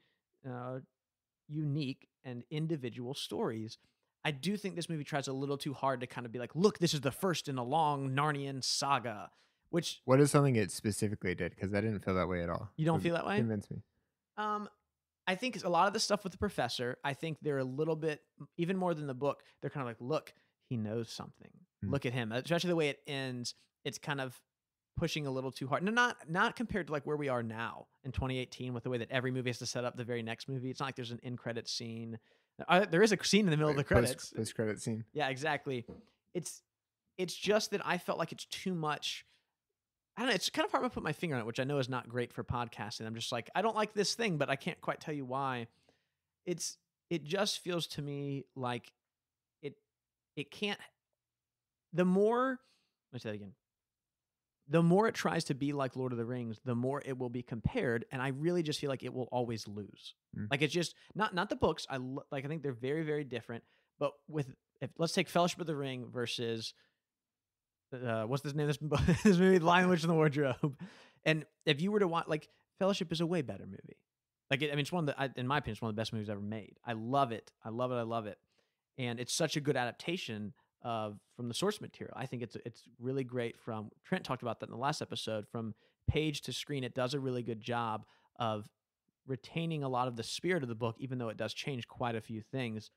unique and individual stories. I do think this movie tries a little too hard to kind of be like, look, this is the first in a long Narnian saga. What is something it specifically did? Because I didn't feel that way at all. You don't feel that way? Convince me. I think a lot of the stuff with the professor, I think they're a little bit, even more than the book, they're kind of like, look, he knows something. Look at him. Especially the way it ends, it's kind of pushing a little too hard. No, not compared to like where we are now in 2018 with the way that every movie has to set up the very next movie. It's not like there's an end credit scene. There is a scene in the middle of the credits. Post-credit scene. Yeah, exactly. It's just that I felt like it's too much. I don't know. It's kind of hard to put my finger on it, which I know is not great for podcasting. I'm just like, I don't like this thing, but I can't quite tell you why. It just feels to me like it can't. Let me say that again. The more it tries to be like Lord of the Rings, the more it will be compared, and I really just feel like it will always lose. Like, it's just not the books. I think they're very, very different. But let's take Fellowship of the Ring versus what's this name? This movie, Lion, Witch, and the Wardrobe. And if you were to watch, like, Fellowship is a way better movie. Like, it's one of the, in my opinion, it's one of the best movies ever made. I love it. I love it. I love it. And it's such a good adaptation from the source material. I think it's really great. From Trent talked about that in the last episode. From page to screen, it does a really good job of retaining a lot of the spirit of the book, even though it does change quite a few things.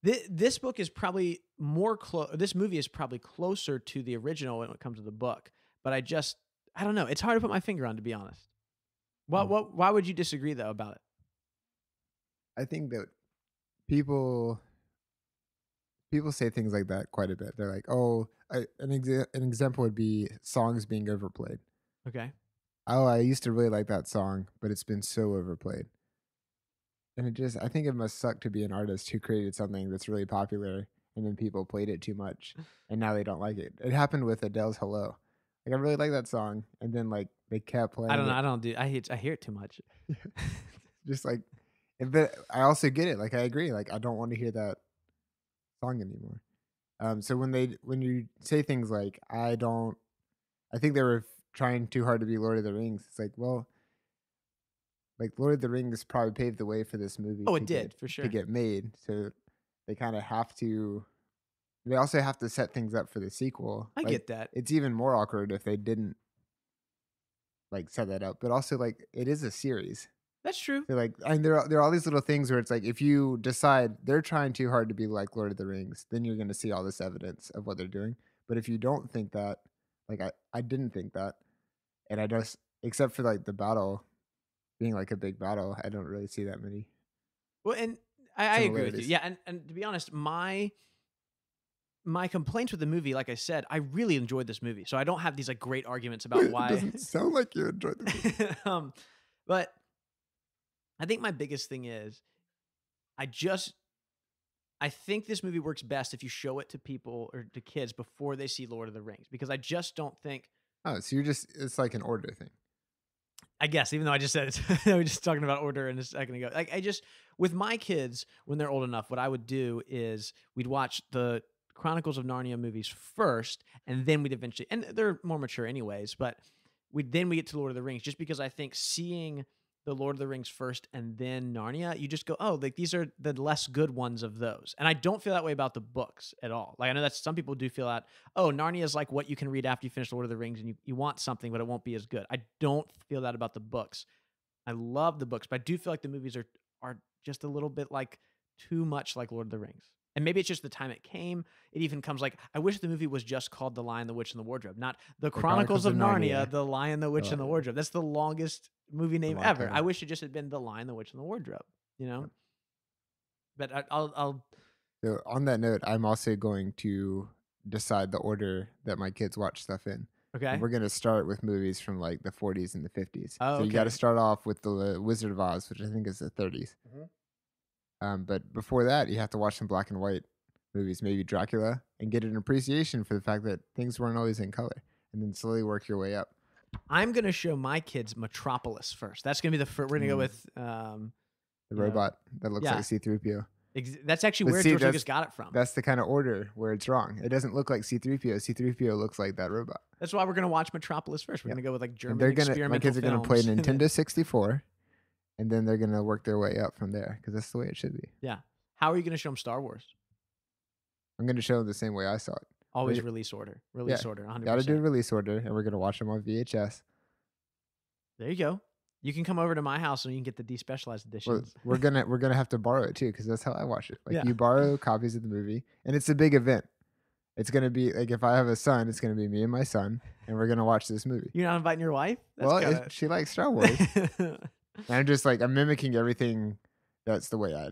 This book is probably more close. This movie is probably closer to the original when it comes to the book. But I don't know. It's hard to put my finger on, to be honest. Why would you disagree though about it? I think that people say things like that quite a bit. They're like, "Oh, an example would be songs being overplayed." Okay. Oh, I used to really like that song, but it's been so overplayed. And I think it must suck to be an artist who created something that's really popular and then people played it too much and now they don't like it. It happened with Adele's Hello. Like, I really like that song, and then like they kept playing I don't know. it. I don't do. I hear it too much. Just like, but I also get it. Like, I agree. Like, I don't want to hear that song anymore. So when you say things like, I think they were trying too hard to be Lord of the Rings. It's like, well, like Lord of the Rings probably paved the way for this movie. Oh, it did, for sure. To get made. So they kind of have to. They also have to set things up for the sequel. I get that. It's even more awkward if they didn't like set that up. But also, like, it is a series. That's true. So, like, I mean, there are all these little things where it's like, if you decide they're trying too hard to be like Lord of the Rings, then you're going to see all this evidence of what they're doing. But if you don't think that, like, I didn't think that, and I just, except for like the battle being like a big battle, I don't really see that many. Well, and I agree with you. similarities. Yeah, and to be honest, my complaints with the movie, like I said, I really enjoyed this movie. So I don't have these like great arguments about It why. doesn't sound like you enjoyed the movie. But I think my biggest thing is I think this movie works best if you show it to people or to kids before they see Lord of the Rings, because I just don't think. Oh, so it's like an order thing. I guess, even though I just said it, we were just talking about order a second ago. Like, with my kids, when they're old enough, what I would do is we'd watch the Chronicles of Narnia movies first, and then we'd eventually, and they're more mature anyways, but we get to Lord of the Rings, just because I think seeing the Lord of the Rings first and then Narnia, you just go, oh, like these are the less good ones of those. And I don't feel that way about the books at all. Like, I know that some people do feel that, oh, Narnia is like what you can read after you finish Lord of the Rings, and you want something, but it won't be as good. I don't feel that about the books. I love the books, but I do feel like the movies are just a little bit like too much like Lord of the Rings. And maybe it's just the time it came. It even comes like, I wish the movie was just called The Lion, the Witch, and the Wardrobe, not The Chronicles of Narnia, The Lion, the Witch, and the Wardrobe. That's the longest movie name ever. title. I wish it just had been The Lion, the Witch, and the Wardrobe, you know? But I'll So on that note, I'm also going to decide the order that my kids watch stuff in. okay. And we're going to start with movies from like the 40s and the 50s. Oh, so you got to okay. start off with the Wizard of Oz, which I think is the 30s. But before that, you have to watch some black and white movies, maybe Dracula, and get an appreciation for the fact that things weren't always in color, and then slowly work your way up. I'm going to show my kids Metropolis first. That's going to be the first. We're going to go with The Yeah. robot that looks Yeah. like C-3PO. That's actually But where see, George that's- Lucas got it from. That's the kind of order where it's wrong. It doesn't look like C-3PO. C-3PO looks like that robot. That's why we're going to watch Metropolis first. We're Yeah. going to go with like And German my experimental kids are going to play films. Nintendo 64, and then they're going to work their way up from there, because that's the way it should be. Yeah. How are you going to show them Star Wars? I'm going to show them the same way I saw it. Always Wait. release order. Release order. 100%. Got to do a release order, and we're going to watch them on VHS. There you go. You can come over to my house and you can get the despecialized Well, editions. we're gonna have to borrow it too, because that's how I watch it. Like, Yeah. you borrow copies of the movie, and it's a big event. It's gonna be like, if I have a son, it's gonna be me and my son, and we're gonna watch this movie. You're not inviting your wife? That's Well, kinda... she likes Star Wars, and I'm just like, I'm mimicking everything. That's the way I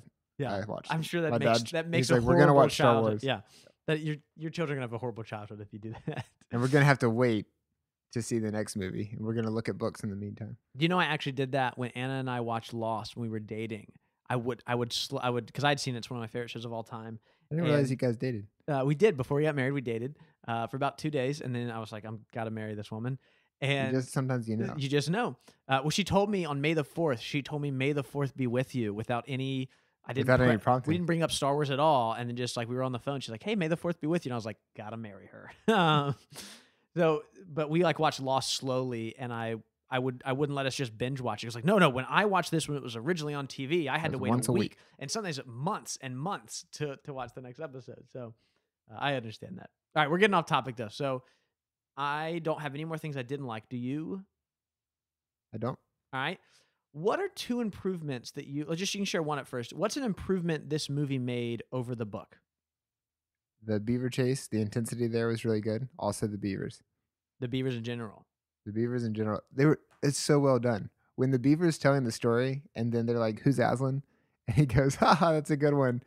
watch. I'm sure that My makes dad, that makes he's a like, we're horrible gonna watch Star childhood. Wars, Yeah, that your children are gonna have a horrible childhood if you do that. and we're gonna have to wait to see the next movie, and we're gonna look at books in the meantime. Do you know I actually did that when Anna and I watched Lost when we were dating? I would because I'd seen it. It's one of my favorite shows of all time. I didn't realize And- you guys dated. We did before we got married. We dated for about 2 days, and then I was like, I'm gotta marry this woman. And Sometimes you know. You just know. Well, she told me on May the 4th. She told me May the 4th be with you without any. Without any prompting. We didn't bring up Star Wars at all, and then just like we were on the phone, she's like, "Hey, May the 4th be with you," and I was like, "Gotta marry her." So, but we like watched Lost slowly, and I wouldn't let us just binge watch it. It was like, no. When I watched this when it was originally on TV, I had to was wait once a a week, week. and sometimes months and months to watch the next episode. So I understand that. All right, we're getting off topic though. So I don't have any more things I didn't like. Do you? I don't. All right. What are two improvements that you can share one at first. What's an improvement this movie made over the book? The beaver chase, the intensity there was really good. Also, the beavers. The beavers in general. The beavers in general, it's so well done. When the beaver's telling the story and then they're like, "Who's Aslan?" And he goes, "Haha, that's a good one."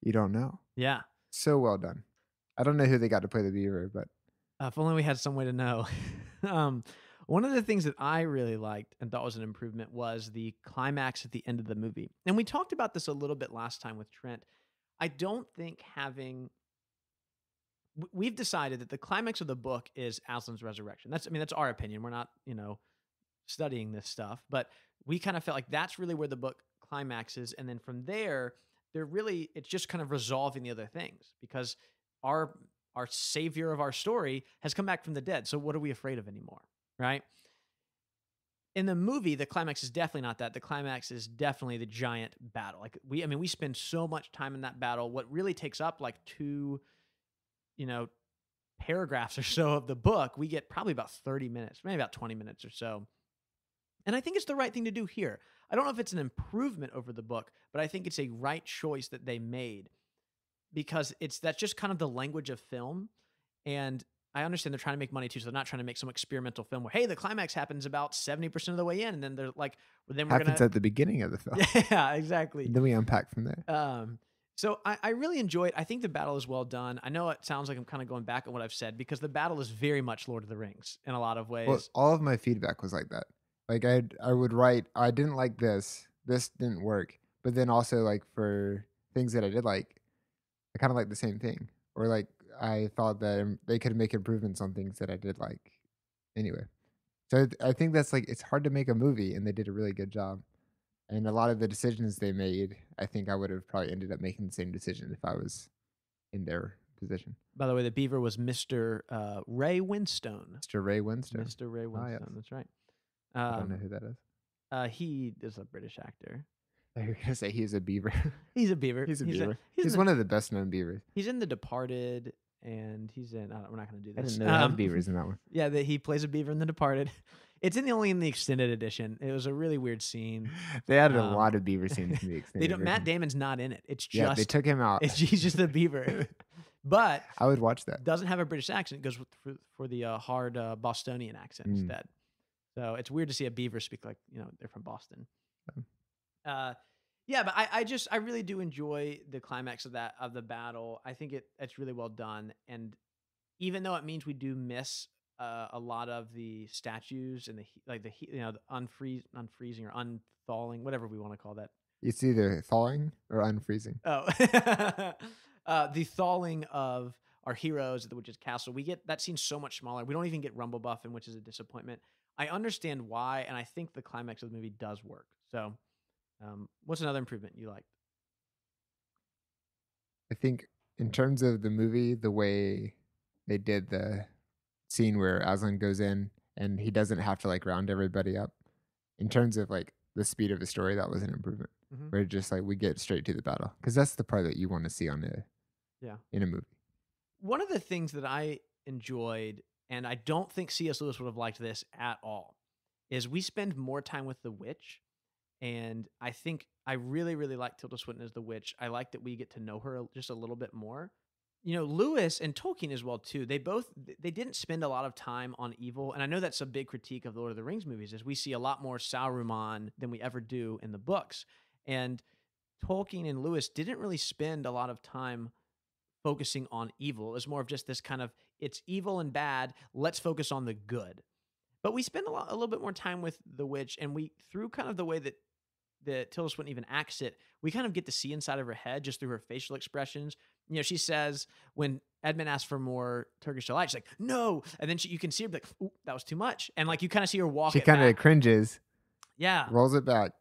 You don't know. Yeah. So well done. I don't know who they got to play the beaver, but If only we had some way to know. um, one of the things that I really liked and thought was an improvement was the climax at the end of the movie. And we talked about this a little bit last time with Trent. I don't think we've decided that the climax of the book is Aslan's resurrection. That's our opinion. We're not, studying this stuff, but we kind of felt like that's really where the book climaxes. And then from there, it's just kind of resolving the other things because our savior of our story has come back from the dead. So what are we afraid of anymore? Right? In the movie, the climax is definitely not that. The climax is definitely the giant battle. Like we spend so much time in that battle. What really takes up like two, paragraphs or so of the book, we get probably about 30 minutes, maybe about 20 minutes or so. And I think it's the right thing to do here. I don't know if it's an improvement over the book, but I think it's a right choice that they made because that's just kind of the language of film. And I understand they're trying to make money too, so they're not trying to make some experimental film where, hey, the climax happens about 70% of the way in, and then they're like, well, then we're happens at the beginning of the film. Yeah, exactly. Then we unpack from there. So I really enjoyed. I think the battle is well done. I know it sounds like I'm kind of going back on what I've said because the battle is very much Lord of the Rings in a lot of ways. Well, all of my feedback was like that. Like I would write, I didn't like this. This didn't work. But then also like for things that I did like, I kind of like the same thing. Or like I thought that they could make improvements on things that I did like. Anyway, so I think that's like it's hard to make a movie, and they did a really good job. And a lot of the decisions they made, I think I would have probably ended up making the same decision if I was in their position. By the way, the beaver was Mr. Ray Winstone. Mr. Ray Winstone. Mr. Ray Winstone. Yes. That's right. I don't know who that is. He is a British actor. You're gonna say he's a beaver. He's a beaver. He's a beaver. He's one of the best known beavers. He's in The Departed, and he's in. We're not going to do this. I didn't know they had beavers in that one. Yeah, he plays a beaver in The Departed. It's only in the extended edition. It was a really weird scene. They added a lot of beaver scenes in the extended edition. Matt Damon's not in it. It's just they took him out. He's just a beaver. But I would watch that. Doesn't have a British accent. It goes for the hard Bostonian accent instead. So it's weird to see a beaver speak like they're from Boston. Yeah, but I really do enjoy the climax of the battle. I think it's really well done, and even though it means we do miss a lot of the statues and the unfreezing or unthawing, whatever we want to call that. It's either thawing or unfreezing. Oh, the thawing of our heroes at the witch's castle. We get that scene so much smaller. We don't even get Rumblebuffin, which is a disappointment. I understand why, and I think the climax of the movie does work. So, what's another improvement you liked? I think in terms of the movie, the way they did the scene where Aslan goes in and he doesn't have to like round everybody up. In terms of like the speed of the story, that was an improvement. Mm-hmm. Where just like we get straight to the battle because that's the part that you want to see in a movie. One of the things that I enjoyed, and I don't think C.S. Lewis would have liked this at all, is we spend more time with the witch. And I think I really, really like Tilda Swinton as the witch. I like that we get to know her just a little bit more. Lewis and Tolkien as well, too. They didn't spend a lot of time on evil. And I know that's a big critique of the Lord of the Rings movies is we see a lot more Sauron than we ever do in the books. And Tolkien and Lewis didn't really spend a lot of time focusing on evil. It was more of just this kind of, it's evil and bad. Let's focus on the good. But we spend a little bit more time with the witch, and through kind of the way that Tilda Swinton even acts it, we kind of get to see inside of her head just through her facial expressions. She says when Edmund asks for more Turkish delight, she's like, no. And then you can see her be like, ooh, that was too much. And like you kind of see her walk. She kind of cringes. Yeah. Rolls it back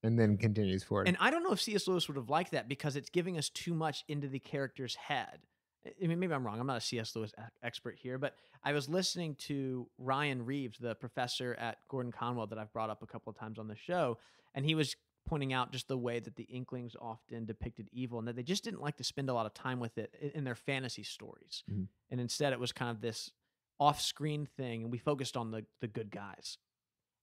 and then continues forward. And I don't know if C.S. Lewis would have liked that because it's giving us too much into the character's head. I mean, maybe I'm wrong. I'm not a C.S. Lewis expert here, but I was listening to Ryan Reeves, the professor at Gordon Conwell that I've brought up a couple of times on the show, and he was pointing out just the way that the Inklings often depicted evil, and that they just didn't like to spend a lot of time with it in their fantasy stories. Mhm. And instead, it was kind of this off-screen thing, and we focused on the good guys.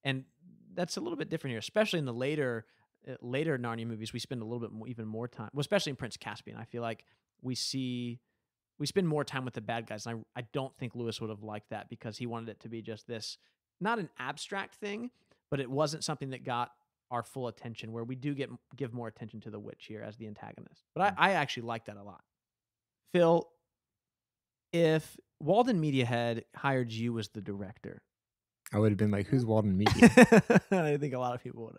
And that's a little bit different here, especially in the later Narnia movies. We spend a little bit more, even more time, well, especially in Prince Caspian. I feel like we spend more time with the bad guys. And I don't think Lewis would have liked that, because he wanted it to be just this, not an abstract thing, but it wasn't something that got our full attention, where we do give more attention to the witch here as the antagonist. But I actually like that a lot. Phil, if Walden Media had hired you as the director, I would have been like, "Who's Walden Media?" I think a lot of people would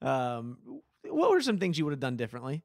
have. What were some things you would have done differently?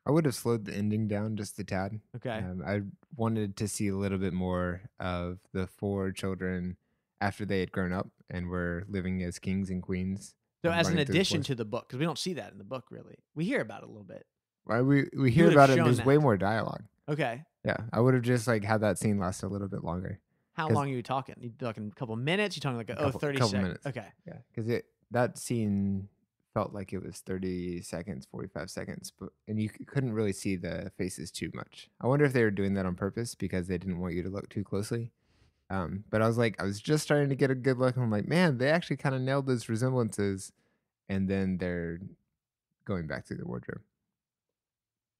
I would have slowed the ending down just a tad. Okay. I wanted to see a little bit more of the 4 children after they had grown up and were living as kings and queens. So and as an running through the addition forest. to the book, because we don't see that in the book really. We hear about it a little bit. Well, we You hear would have about it. And shown there's way that. more dialogue. Okay. Yeah, I would have just like had that scene last a little bit longer. How 'Cause- long are you talking? You talking a couple minutes? You talking like Couple- 30 couple seconds? minutes. Okay. Yeah, because that scene felt like it was 30 seconds, 45 seconds, and you couldn't really see the faces too much. I wonder if they were doing that on purpose because they didn't want you to look too closely. But I was just starting to get a good look, and I'm like, man, they actually kind of nailed those resemblances, and then they're going back through the wardrobe.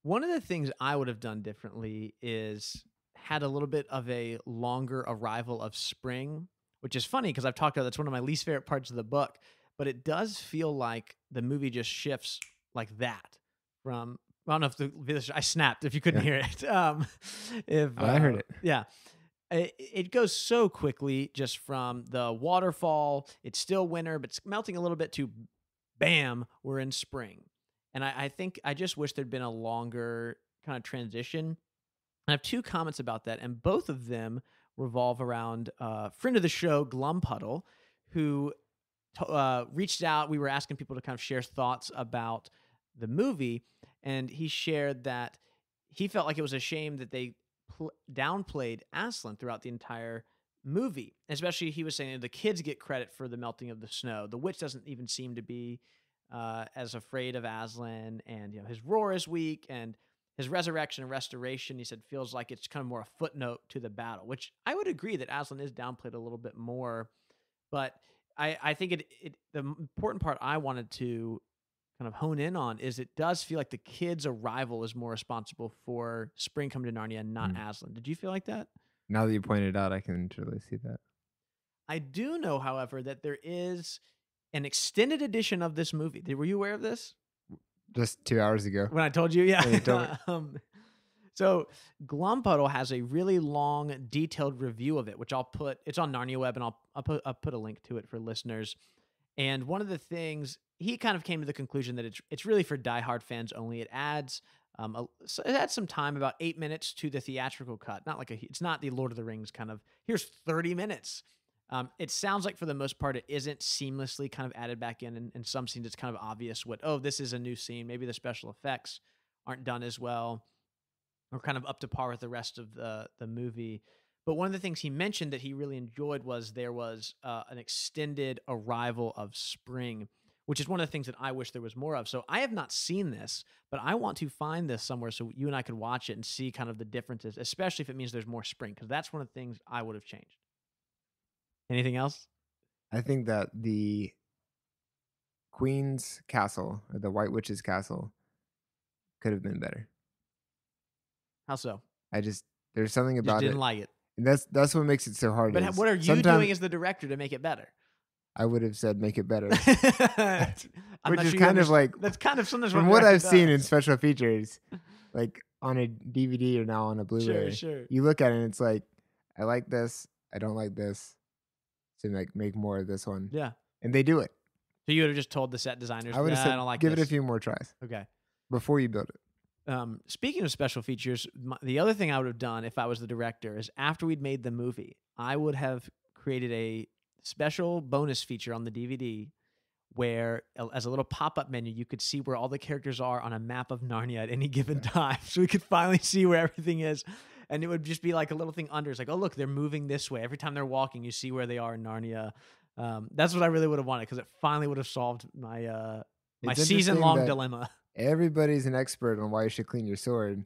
One of the things I would have done differently is had a little bit of a longer arrival of spring, which is funny because I've talked about that's one of my least favorite parts of the book, but it does feel like the movie just shifts like that from, I don't know if I snapped if you couldn't hear it. I heard it. Yeah. It goes so quickly just from the waterfall. It's still winter, but it's melting a little bit to bam, we're in spring. And I think I just wish there'd been a longer kind of transition. I have 2 comments about that, and both of them revolve around a friend of the show, Glumpuddle, who reached out. We were asking people to kind of share thoughts about the movie, and he shared that he felt like it was a shame that they downplayed Aslan throughout the entire movie. Especially, he was saying the kids get credit for the melting of the snow. The witch doesn't even seem to be as afraid of Aslan, and his roar is weak, and his resurrection and restoration, he said, feels like it's kind of more a footnote to the battle, which I would agree that Aslan is downplayed a little bit more. But I think the important part I wanted to kind of hone in on is it does feel like the kid's arrival is more responsible for spring coming to Narnia and not Aslan. Did you feel like that? Now that you pointed out, I can truly see that. I do know, however, that there is an extended edition of this movie. Were you aware of this? Just 2 hours ago. When I told you, yeah. When you told me. So Glumpuddle has a really long, detailed review of it, which it's on Narnia Web, and I'll put a link to it for listeners. And one of the things, he kind of came to the conclusion that it's really for diehard fans only. It adds some time, about 8 minutes to the theatrical cut. It's not the Lord of the Rings kind of, here's 30 minutes. It sounds like for the most part, it isn't seamlessly kind of added back in. In some scenes, it's kind of obvious this is a new scene. Maybe the special effects aren't done as well, or kind of up to par with the rest of the movie. But one of the things he mentioned that he really enjoyed was there was an extended arrival of spring, which is one of the things that I wish there was more of. So I have not seen this, but I want to find this somewhere so you and I could watch it and see kind of the differences, especially if it means there's more spring, because that's one of the things I would have changed. Anything else? I think that the Queen's castle, or the White Witch's castle, could have been better. How so? There's something Just about didn't it. like it. And that's what makes it so hard. But what are you doing as the director to make it better? I would have said make it better. Which is kind of like, that's kind of sometimes from what I've seen in special features, like on a DVD or now on a Blu-ray, Sure. you look at it and it's like, I like this, I don't like this, so make more of this one. Yeah. And they do it. So you would have just told the set designers, I would have said, I don't like give this. it a few more tries. Okay. Before you build it. Speaking of special features, the other thing I would have done if I was the director is after we'd made the movie, I would have created a special bonus feature on the DVD where, as a little pop-up menu, you could see where all the characters are on a map of Narnia at any given time. So we could finally see where everything is. And it would just be like a little thing under. It's like, oh, look, they're moving this way. Every time they're walking, you see where they are in Narnia. That's what I really would have wanted, because it finally would have solved my My It's interesting season-long that dilemma. everybody's an expert on why you should clean your sword,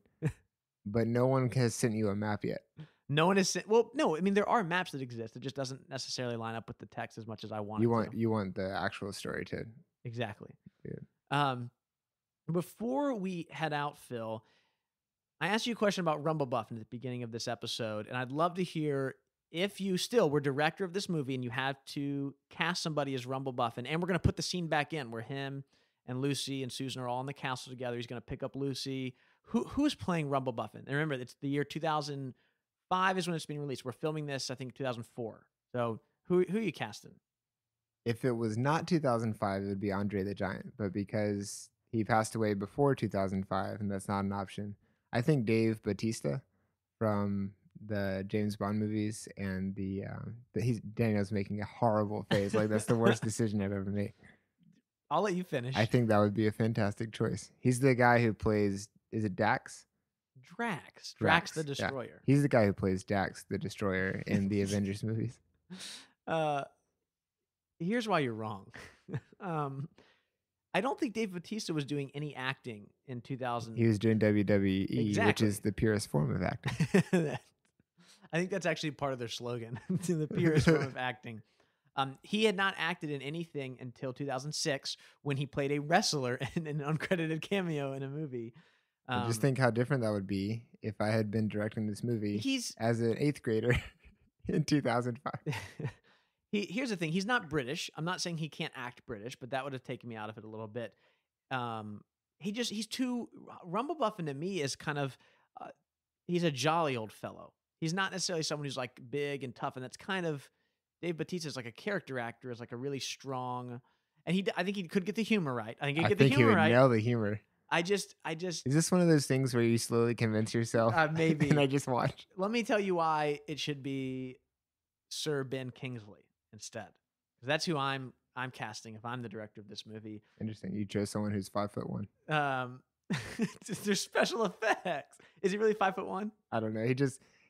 but no one has sent you a map yet. No one is well, no, I mean, there are maps that exist. It just doesn't necessarily line up with the text as much as I want You it want to. you want the actual story to. Exactly. Yeah. Um, Before we head out, Phil, I asked you a question about Rumble Buffin at the beginning of this episode, and I'd love to hear if you still were director of this movie and you had to cast somebody as Rumble Buffin, and we're going to put the scene back in where him and Lucy and Susan are all in the castle together. He's going to pick up Lucy. Who's playing Rumble Buffin? And remember, it's the year 2005 is when it's being released. We're filming this, I think, 2004. So who are you casting? If it was not 2005, it would be Andre the Giant. But because he passed away before 2005, and that's not an option, I think Dave Bautista from the James Bond movies and Daniel's making a horrible face. Like, that's the worst decision I've ever made. I'll let you finish. I think that would be a fantastic choice. He's the guy who plays, is it Dax? Drax the Destroyer. Yeah. He's the guy who plays Dax the Destroyer in the Avengers movies. Here's why you're wrong. I don't think Dave Bautista was doing any acting in 2000. He was doing WWE, Exactly. which is the purest form of acting. I think that's actually part of their slogan, the purest form of acting. He had not acted in anything until 2006 when he played a wrestler in an uncredited cameo in a movie. Just think how different that would be if I had been directing this movie as an 8th grader in 2005. Here's the thing. He's not British. I'm not saying he can't act British, but that would have taken me out of it a little bit. He's too Rumble Buffin to me is kind of he's a jolly old fellow. He's not necessarily someone who's like big and tough, and that's kind of Dave Bautista is like a character actor, is like a really strong, and I think he could get the humor right. I think he'd get the humor right. Nail the humor. I just Is this one of those things where you slowly convince yourself? Maybe. And I just watch. Let me tell you why it should be Sir Ben Kingsley instead, because that's who I'm casting if I'm the director of this movie. Interesting. You chose someone who's 5'1". There's special effects. Is he really 5'1"? I don't know.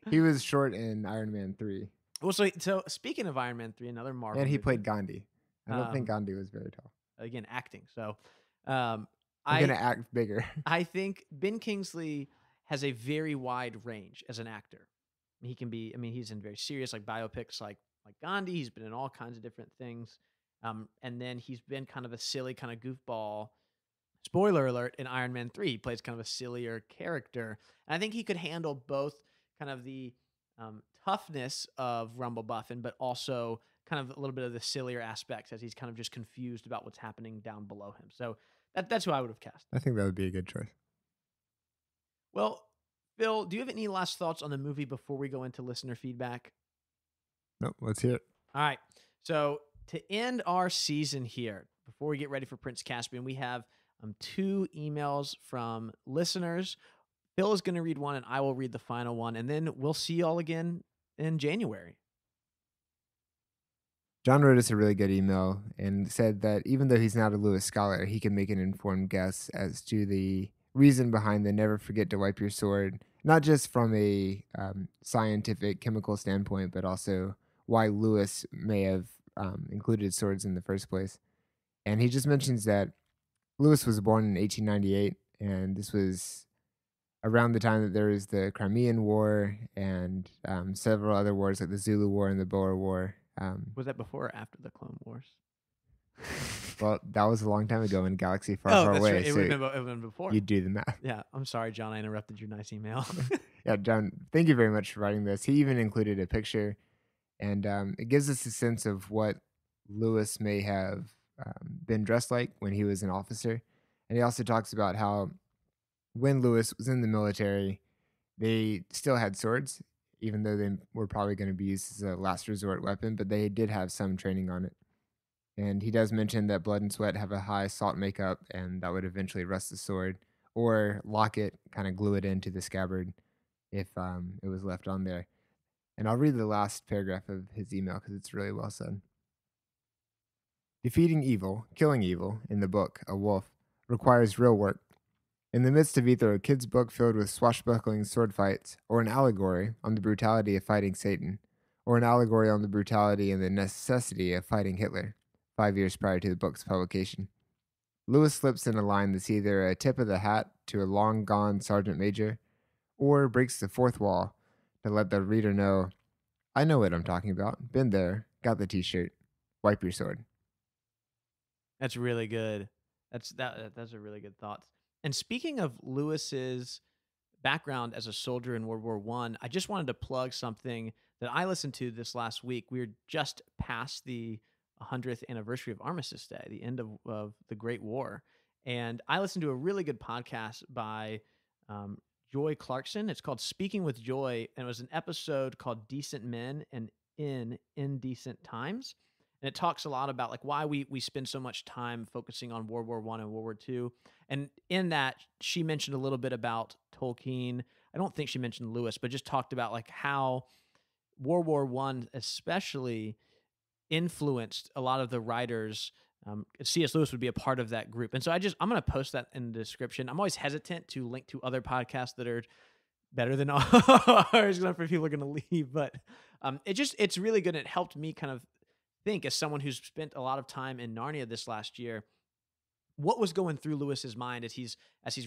He was short in Iron Man 3. Well, so speaking of Iron Man 3, another Marvel, and he movie, played Gandhi. I don't think Gandhi was very tall. Again, acting. So I'm gonna act bigger. I think Ben Kingsley has a very wide range as an actor. He can be. I mean, he's in very serious like biopics like Gandhi. He's been in all kinds of different things. And then he's been kind of a silly kind of goofball. Spoiler alert, in Iron Man 3, he plays kind of a sillier character. And I think he could handle both kind of the toughness of Rumble Buffin, but also kind of a little bit of the sillier aspects as he's kind of just confused about what's happening down below him. So that's who I would have cast. I think that would be a good choice. Well, Phil, do you have any last thoughts on the movie before we go into listener feedback? Nope, let's hear it. All right. So to end our season here, before we get ready for Prince Caspian, we have 2 emails from listeners. Phil is going to read one, and I will read the final one, and then we'll see you all again in January. John wrote us a really good email and said that even though he's not a Lewis scholar, he can make an informed guess as to the reason behind the never forget to wipe your sword, not just from a scientific chemical standpoint, but also why Lewis may have included swords in the first place. And he just mentions that Lewis was born in 1898, and this was around the time that there was the Crimean War and several other wars like the Zulu War and the Boer War. Was that before or after the Clone Wars? Well, that was a long time ago in a galaxy far, far that's away. right. It So would have been before. you do the math. Yeah, I'm sorry, John. I interrupted your nice email. Yeah, John, thank you very much for writing this. He even included a picture, and it gives us a sense of what Lewis may have been dressed like when he was an officer. And he also talks about how when Lewis was in the military, they still had swords, even though they were probably going to be used as a last resort weapon, but they did have some training on it. And he does mention that blood and sweat have a high salt makeup, and that would eventually rust the sword or lock it, kind of glue it into the scabbard if it was left on there. And I'll read the last paragraph of his email because it's really well said. Defeating evil, killing evil, in the book, A Wolf, requires real work. In the midst of either a kid's book filled with swashbuckling sword fights, or an allegory on the brutality of fighting Satan, or an allegory on the brutality and the necessity of fighting Hitler, 5 years prior to the book's publication, Lewis slips in a line that's either a tip of the hat to a long gone sergeant major or breaks the fourth wall to let the reader know, I know what I'm talking about. Been there. Got the t-shirt. Wipe your sword. That's really good. That's a really good thought. And speaking of Lewis's background as a soldier in World War One, I just wanted to plug something that I listened to this last week. We were just past the 100th anniversary of Armistice Day, the end of the Great War. And I listened to a really good podcast by Joy Clarkson. It's called Speaking with Joy, and it was an episode called Decent Men and in Indecent Times. And it talks a lot about like why we spend so much time focusing on World War One and World War Two. And in that, she mentioned a little bit about Tolkien. I don't think she mentioned Lewis, but just talked about like how World War One especially influenced a lot of the writers. C.S. Lewis would be a part of that group. And so I'm going to post that in the description. I'm always hesitant to link to other podcasts that are better than ours for people are going to leave. But it's really good. It helped me kind of think, as someone who's spent a lot of time in Narnia this last year, what was going through Lewis's mind as he's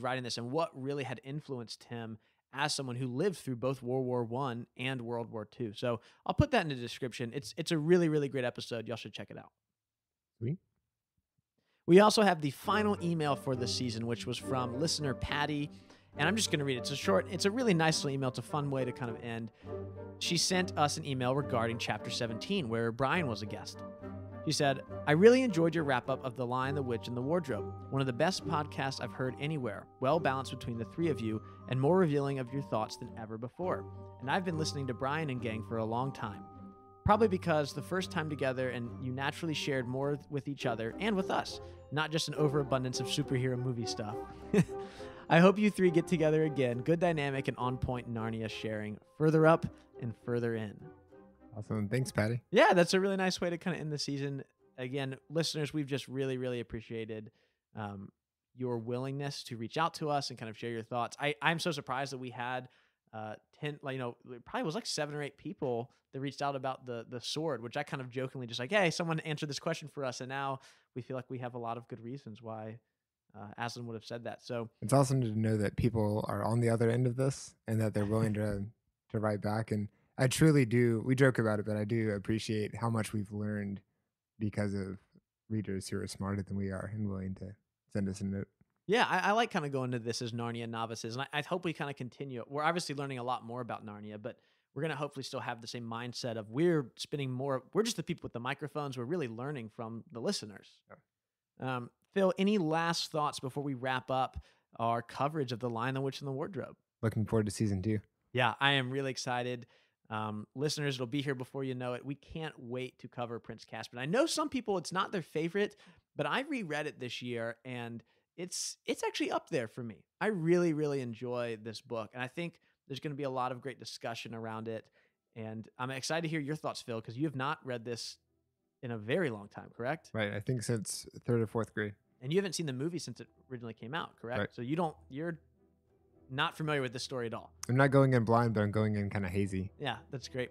writing this, and what really had influenced him as someone who lived through both World War One and World War Two. So I'll put that in the description. It's a really, really great episode. Y'all should check it out. Sweet. We also have the final email for this season, which was from listener Patty. And I'm just going to read it. It's a really nice little email. It's a fun way to kind of end. She sent us an email regarding chapter 17, where Brian was a guest. She said, I really enjoyed your wrap-up of The Lion, the Witch, and the Wardrobe. One of the best podcasts I've heard anywhere. Well balanced between the three of you, and more revealing of your thoughts than ever before. And I've been listening to Brian and gang for a long time. Probably because the first time together, and you naturally shared more with each other and with us, not just an overabundance of superhero movie stuff. I hope you three get together again. Good dynamic and on-point Narnia sharing. Further up and further in. Awesome. Thanks, Patty. Yeah, that's a really nice way to kind of end the season. Again, listeners, we've just really, really appreciated your willingness to reach out to us and kind of share your thoughts. I'm so surprised that we had 10, it probably was like 7 or 8 people that reached out about the sword, which I kind of jokingly just like, hey, someone answered this question for us. And now we feel like we have a lot of good reasons why Aslan would have said that. So it's awesome to know that people are on the other end of this and that they're willing to write back. And I truly do. We joke about it, but I do appreciate how much we've learned because of readers who are smarter than we are and willing to send us a note. Yeah, I like kind of going to this as Narnia novices, and I hope we kind of continue. We're obviously learning a lot more about Narnia, but we're going to hopefully still have the same mindset of we're just the people with the microphones. We're really learning from the listeners. Yeah. Phil, any last thoughts before we wrap up our coverage of The Lion, the Witch, and the Wardrobe? Looking forward to season 2. Yeah, I am really excited. Listeners, it'll be here before you know it. We can't wait to cover Prince Caspian. I know some people, it's not their favorite, but I reread it this year, and it's actually up there for me. I really, really enjoy this book, and I think there's going to be a lot of great discussion around it. And I'm excited to hear your thoughts, Phil, because you have not read this in a very long time, correct? Right. I think since 3rd or 4th grade. And you haven't seen the movie since it originally came out, correct? Right. So you're not familiar with this story at all. I'm not going in blind, but I'm going in kind of hazy. Yeah, that's great.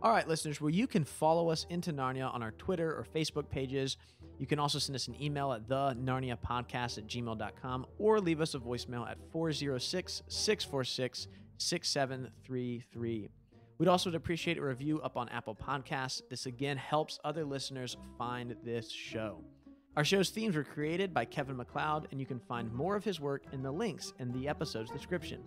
All right, listeners, well, you can follow us into Narnia on our Twitter or Facebook pages. You can also send us an email at thenarniapodcast@gmail.com or leave us a voicemail at 406-646-6733. We'd also appreciate a review up on Apple Podcasts. This, again, helps other listeners find this show. Our show's themes were created by Kevin MacLeod, and you can find more of his work in the links in the episode's description.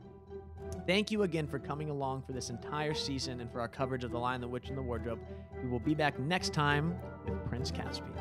Thank you again for coming along for this entire season and for our coverage of The Lion, the Witch, and the Wardrobe. We will be back next time with Prince Caspian.